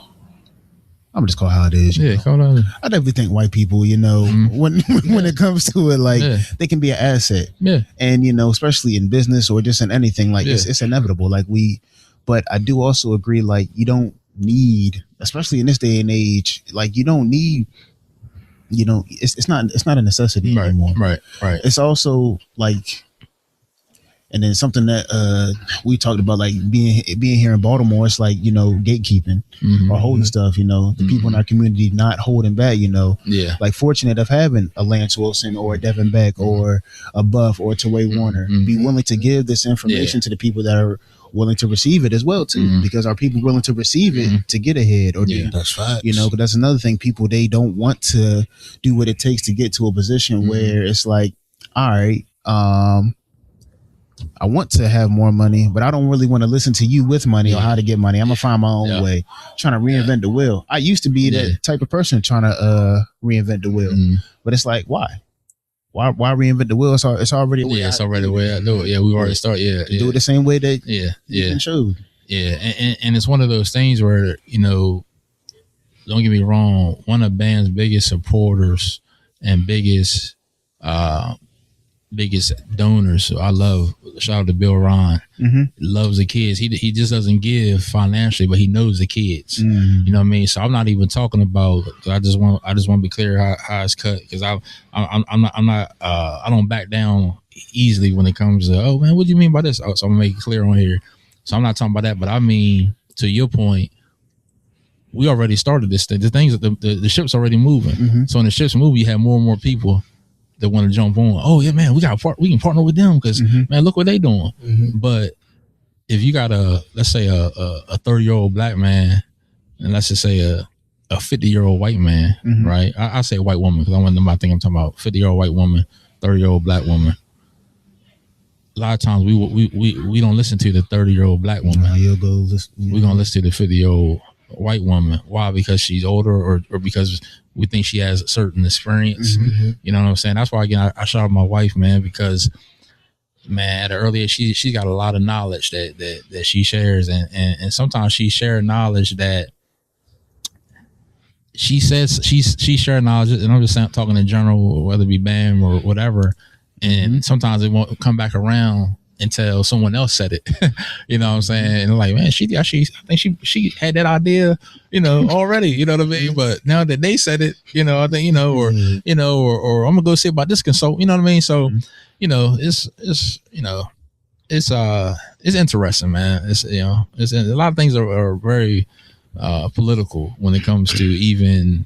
I'm just call it how it is. Yeah, call it. I definitely think white people, you know, when it comes to it, like they can be an asset. Yeah. And, you know, especially in business or just in anything, like it's inevitable. Like but I do also agree, like you don't need, especially in this day and age, like you don't need, you know, it's not a necessity anymore. Right. It's also like, and then something that we talked about, like being here in Baltimore, it's like, you know, gatekeeping or holding stuff, you know, the people in our community not holding back, you know, like fortunate of having a Lance Wilson or a Devin Beck or a Buff or a Taway Warner, be willing to give this information to the people that are willing to receive it as well too, because are people willing to receive it to get ahead or that's facts. You know, because that's another thing, people, they don't want to do what it takes to get to a position where it's like, all right, I want to have more money, but I don't really want to listen to you with money or how to get money. I'm gonna find my own way, trying to reinvent the wheel. I used to be that type of person trying to reinvent the wheel, but it's like, why reinvent the wheel? It's already it's already the way I do it. Yeah, we already start. Do it the same way that you can show. Yeah, and it's one of those things where, you know, don't get me wrong, one of BAM's biggest supporters and biggest donors. So I love, shout out to Bill Ron. Loves the kids. He just doesn't give financially, but he knows the kids. You know what I mean? So I'm not even talking about. I just want to be clear how it's cut, because I'm not I don't back down easily when it comes to, oh man, what do you mean by this? So I'm gonna make it clear on here. So I'm not talking about that, but I mean, to your point, we already started this thing. The things, the ship's already moving. So when the ship's moving, you have more and more people that want to jump on. Oh yeah, man, we can partner with them because man, look what they doing. But if you got let's say a 30-year-old black man, and let's just say a 50-year-old white man, right? I say white woman because I'm talking about 50-year-old white woman, 30-year-old black woman. A lot of times we don't listen to the 30-year-old black woman. We're gonna listen to the 50-year-old white woman. Why? Because she's older, or because we think she has a certain experience. You know what I'm saying? That's why, again, I shout out my wife, man, because, man, at an early age, she got a lot of knowledge that she shares, and sometimes she shares knowledge that she says she shared knowledge, and I'm just talking in general, whether it be BAM or whatever. And sometimes it won't come back around until someone else said it. You know what I'm saying? And like, man, I think she had that idea, already. You know what I mean? But now that they said it, I think or I'm gonna go see about this consult. You know what I mean? So, it's interesting, man. It's it's a lot of things are very political when it comes to even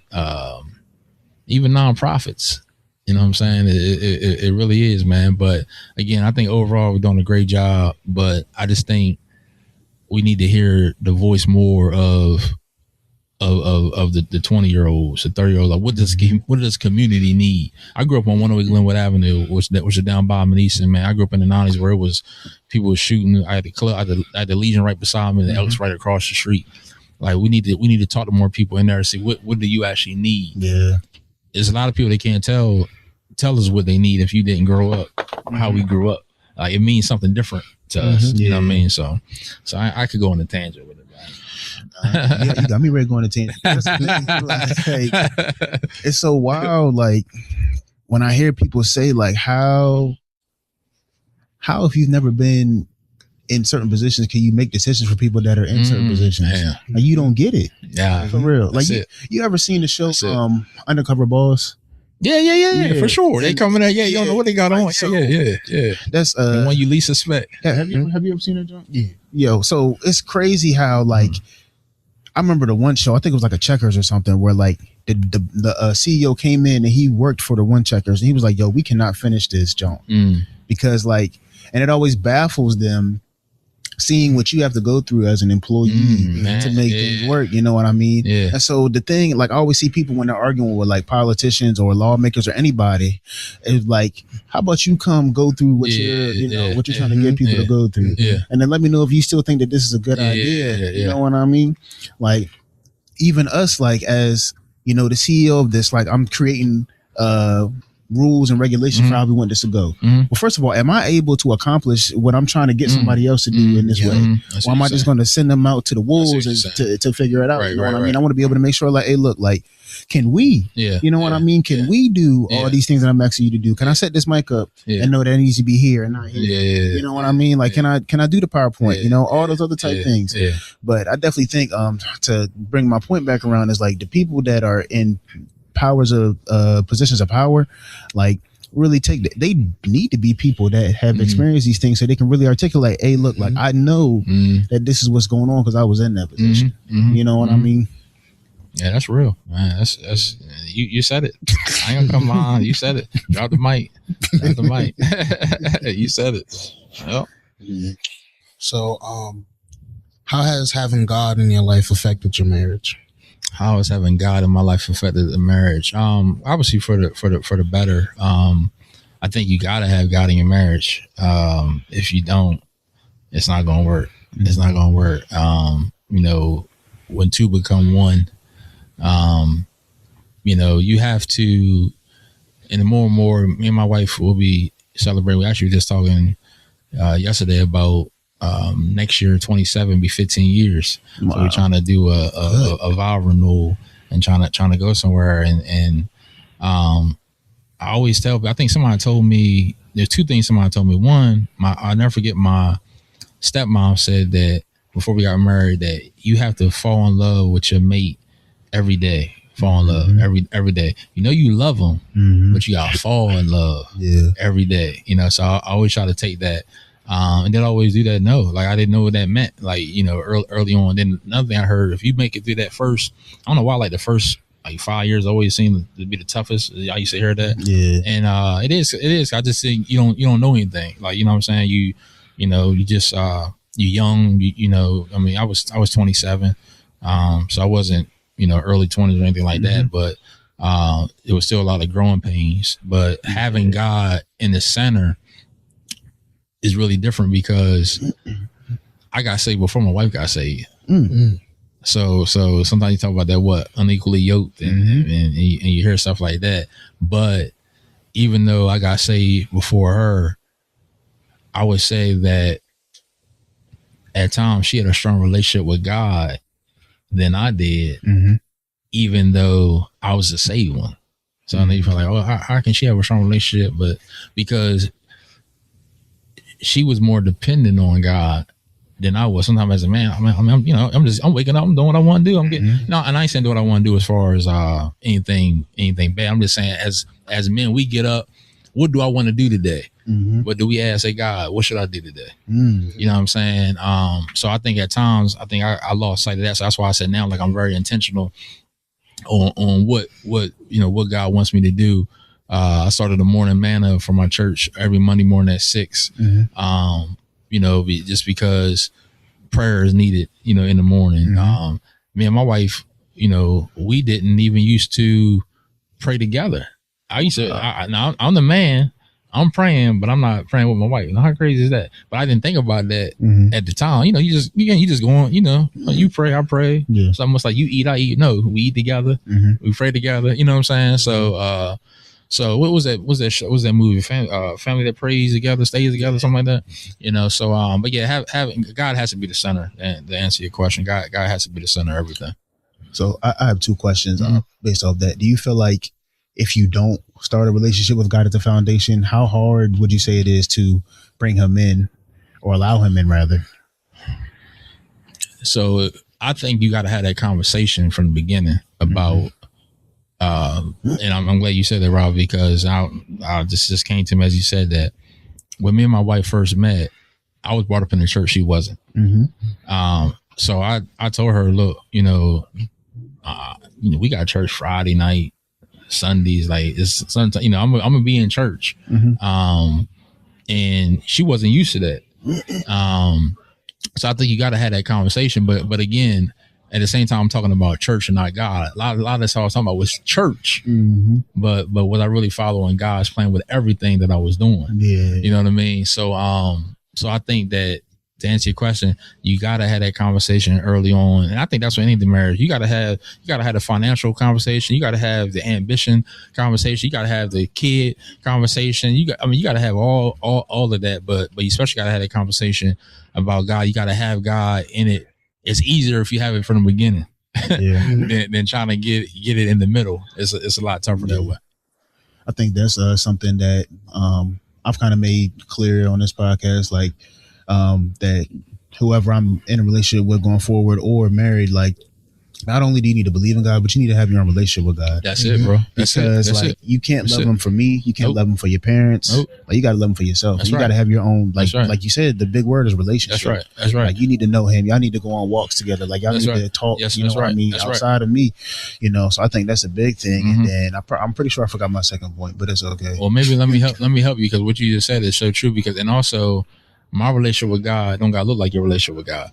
nonprofits. You know what I'm saying? It really is, man. But again, I think overall we're doing a great job. But I just think we need to hear the voice more of the 20-year-olds, the 30-year-olds. Like, what does community need? I grew up on 108 Glenwood Avenue, which is down by Easton, man. I grew up in the 90s where it was people were shooting. I had the club, I had the Legion right beside me, and the Elks right across the street. Like, we need to talk to more people in there to see what do you actually need. Yeah, there's a lot of people that can't tell us what they need if you didn't grow up how we grew up. Like, it means something different to us. You know what I mean? So I could go on a tangent with it, man. You got me ready to go on a tangent. Like, it's so wild. Like, when I hear people say, like, how if you've never been in certain positions, can you make decisions for people that are in certain positions? Yeah. Like, you don't get it. Yeah, for real. Like, you ever seen the show Undercover Boss? Yeah, for sure. They coming out. Yeah, you don't know what they got on. So, yeah. That's the one you least suspect. Have you ever seen that, John? Yeah. Yo, so it's crazy how, like, I remember the one show, I think it was like a Checkers or something, where like the CEO came in and he worked for the one Checkers, and he was like, yo, we cannot finish this, John. Because like, and it always baffles them seeing what you have to go through as an employee to make things work. You know what I mean? Yeah. And so the thing, like, I always see people when they're arguing with like politicians or lawmakers or anybody, is like, how about you come go through what what you're trying to get people to go through, and then let me know if you still think that this is a good idea. You know what I mean? Like, even us, like, as the CEO of this, like, I'm creating rules and regulations for how we want this to go. Well, first of all, am I able to accomplish what I'm trying to get somebody else to do in this way? Or am I just going to send them out to the wolves and to figure it out? Right, you know what I mean? right. I want to be able to make sure, like, hey, look, like, can we? You know what I mean? Can we do all these things that I'm asking you to do? Can I set this mic up and know that it needs to be here and not here? You know what I mean? Like, can I do the PowerPoint? All those other type things. But I definitely think to bring my point back around is, like, the people that are in powers of positions of power, like, really they need to be people that have experienced these things so they can really articulate, hey, look, like, I know that this is what's going on because I was in that position. You know what I mean? Yeah, that's real, man. That's you said it. I ain't gonna come on. You said it. Drop the mic. You said it. Yep. So, how has having God in your life affected your marriage? How has having God in my life affected the marriage? Obviously for the better. I think you gotta have God in your marriage. If you don't, it's not gonna work. It's not gonna work. When two become one, you have to, and more and more, me and my wife will be celebrating. We actually were just talking yesterday about next year, 27, be 15 years. Wow. So we're trying to do a vow renewal and trying to go somewhere. And I always tell, I think somebody told me, there's two things somebody told me. One, I'll never forget, my stepmom said that before we got married, that you have to fall in love with your mate every day. Fall in love every day. You love them, but you gotta fall in love every day. So I always try to take that. And they'll always do that. No, like, I didn't know what that meant. Like, early on. Then another thing I heard, if you make it through that first, I don't know why, like, the first like 5 years always seem to be the toughest. I used to hear that. Yeah. And it is. I just think you don't know anything. Like, you know what I'm saying? You just you're young. I mean, I was 27, so I wasn't early 20s or anything like that. But it was still a lot of growing pains. But having God in the center is really different because I got saved before my wife got saved. So sometimes you talk about that, unequally yoked, and you hear stuff like that. But even though I got saved before her, I would say that at times she had a strong relationship with God than I did, even though I was the saved one. So then you feel like, oh, how can she have a strong relationship? But because she was more dependent on God than I was. Sometimes as a man, I'm waking up, I'm doing what I want to do. I'm getting no, and I ain't saying do what I want to do as far as anything bad. I'm just saying as men, we get up. What do I want to do today? What do we ask? Say, God, what should I do today? You know what I'm saying? So I think at times, I lost sight of that. So that's why I said now, like, I'm very intentional on what God wants me to do. I started the morning manna for my church every Monday morning at 6. Just because prayer is needed, in the morning. Me and my wife, we didn't even used to pray together. I used to, now I'm the man, I'm praying, but I'm not praying with my wife. How crazy is that? But I didn't think about that at the time. You just go on, you pray, I pray. Yeah. It's almost like you eat, I eat. No, we eat together. We pray together. You know what I'm saying? So what was that? Was that movie? Family that prays together, stays together, something like that. But yeah, having God has to be the center. And to answer your question, God has to be the center of everything. So I have two questions based off that. Do you feel like if you don't start a relationship with God at the foundation, how hard would you say it is to bring him in or allow him in rather? So I think you got to have that conversation from the beginning about, and I'm glad you said that, Rob, because I just came to me as you said that when me and my wife first met, I was brought up in the church. She wasn't. So I told her, look, we got church Friday night, Sundays, like it's sometimes, I'm gonna be in church. And she wasn't used to that. So I think you got to have that conversation. But again, at the same time, I'm talking about church and not God. A lot of this I was talking about was church. But was I really following God's plan with everything that I was doing? Yeah. You know what I mean? So I think that to answer your question, you gotta have that conversation early on, and I think that's what any of the marriage. You gotta have the financial conversation. You gotta have the ambition conversation. You gotta have the kid conversation. You gotta have all of that. But you especially gotta have that conversation about God. You gotta have God in it. It's easier if you have it from the beginning, than trying to get it in the middle. It's a lot tougher that way. I think that's something that I've kind of made clear on this podcast, like. That whoever I'm in a relationship with going forward or married, like, not only do you need to believe in God, but you need to have your own relationship with God. That's it, bro. Because you can't love him for me. You can't love him for your parents. Like, you got to love him for yourself. You got to have your own, like you said, the big word is relationship. That's right. Like, you need to know him. Y'all need to go on walks together. Like, y'all need to talk, what I mean, outside of me, So I think that's a big thing. And then I'm pretty sure I forgot my second point, but it's okay. Well, maybe let me help you, because what you just said is so true, and also my relationship with God don't gotta look like your relationship with God.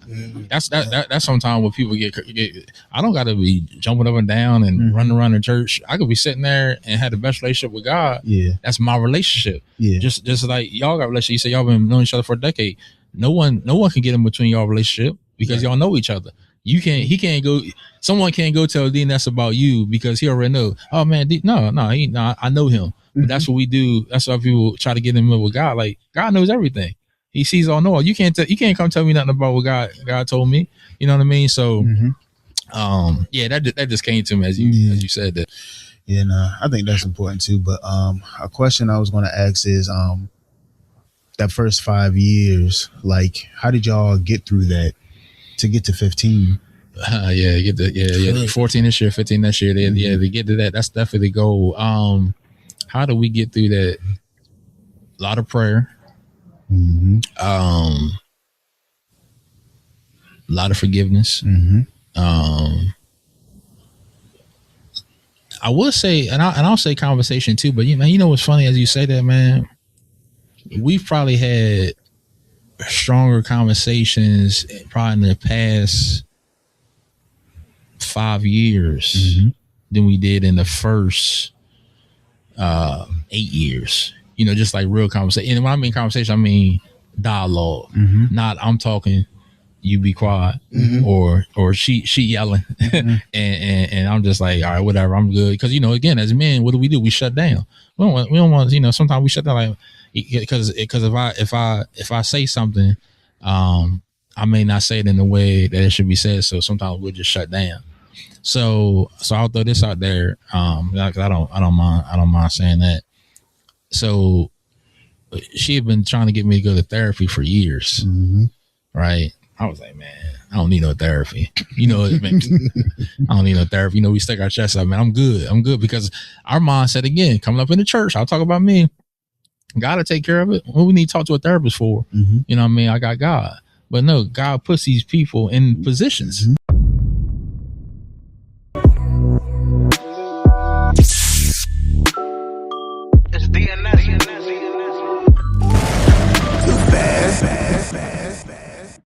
That's sometimes what people get. I don't gotta be jumping up and down and running around the church. I could be sitting there and have the best relationship with God. Yeah, that's my relationship. Yeah, just like y'all got a relationship. You say y'all been knowing each other for a decade. No one can get in between y'all relationship because y'all know each other. Someone can't go tell DNS about you because he already know. Oh man, I know him. But that's what we do. That's why people try to get in with God. Like, God knows everything. He sees all know. You can't come tell me nothing about what God told me. You know what I mean? So, that just came to me as you said that. Yeah, I think that's important too. But a question I was going to ask is that first 5 years, like, how did y'all get through that to get to 15? 14 this year, 15 next year. To get to that, that's definitely the goal. How do we get through that? A lot of prayer. A lot of forgiveness. I will say, and I'll say conversation too, but you know what's funny as you say that, man, we've probably had stronger conversations probably in the past 5 years than we did in the first 8 years. Just like real conversation. And when I mean conversation, I mean dialogue. Not I'm talking, you be quiet, or she yelling, and I'm just like, all right, whatever, I'm good. Because again, as men, what do? We shut down. We don't want. Sometimes we shut down, like, because if I say something, I may not say it in the way that it should be said. So sometimes we'll just shut down. So I'll throw this out there. 'Cause I don't mind saying that. So she had been trying to get me to go to therapy for years. Right. I was like, man, I don't need no therapy. You know, man, I don't need no therapy. You know, we stick our chest out, man. I'm good because our mindset, again, coming up in the church, I'll talk about me. God to take care of it. What we need to talk to a therapist for? You know what I mean? I got God. But no, God puts these people in positions.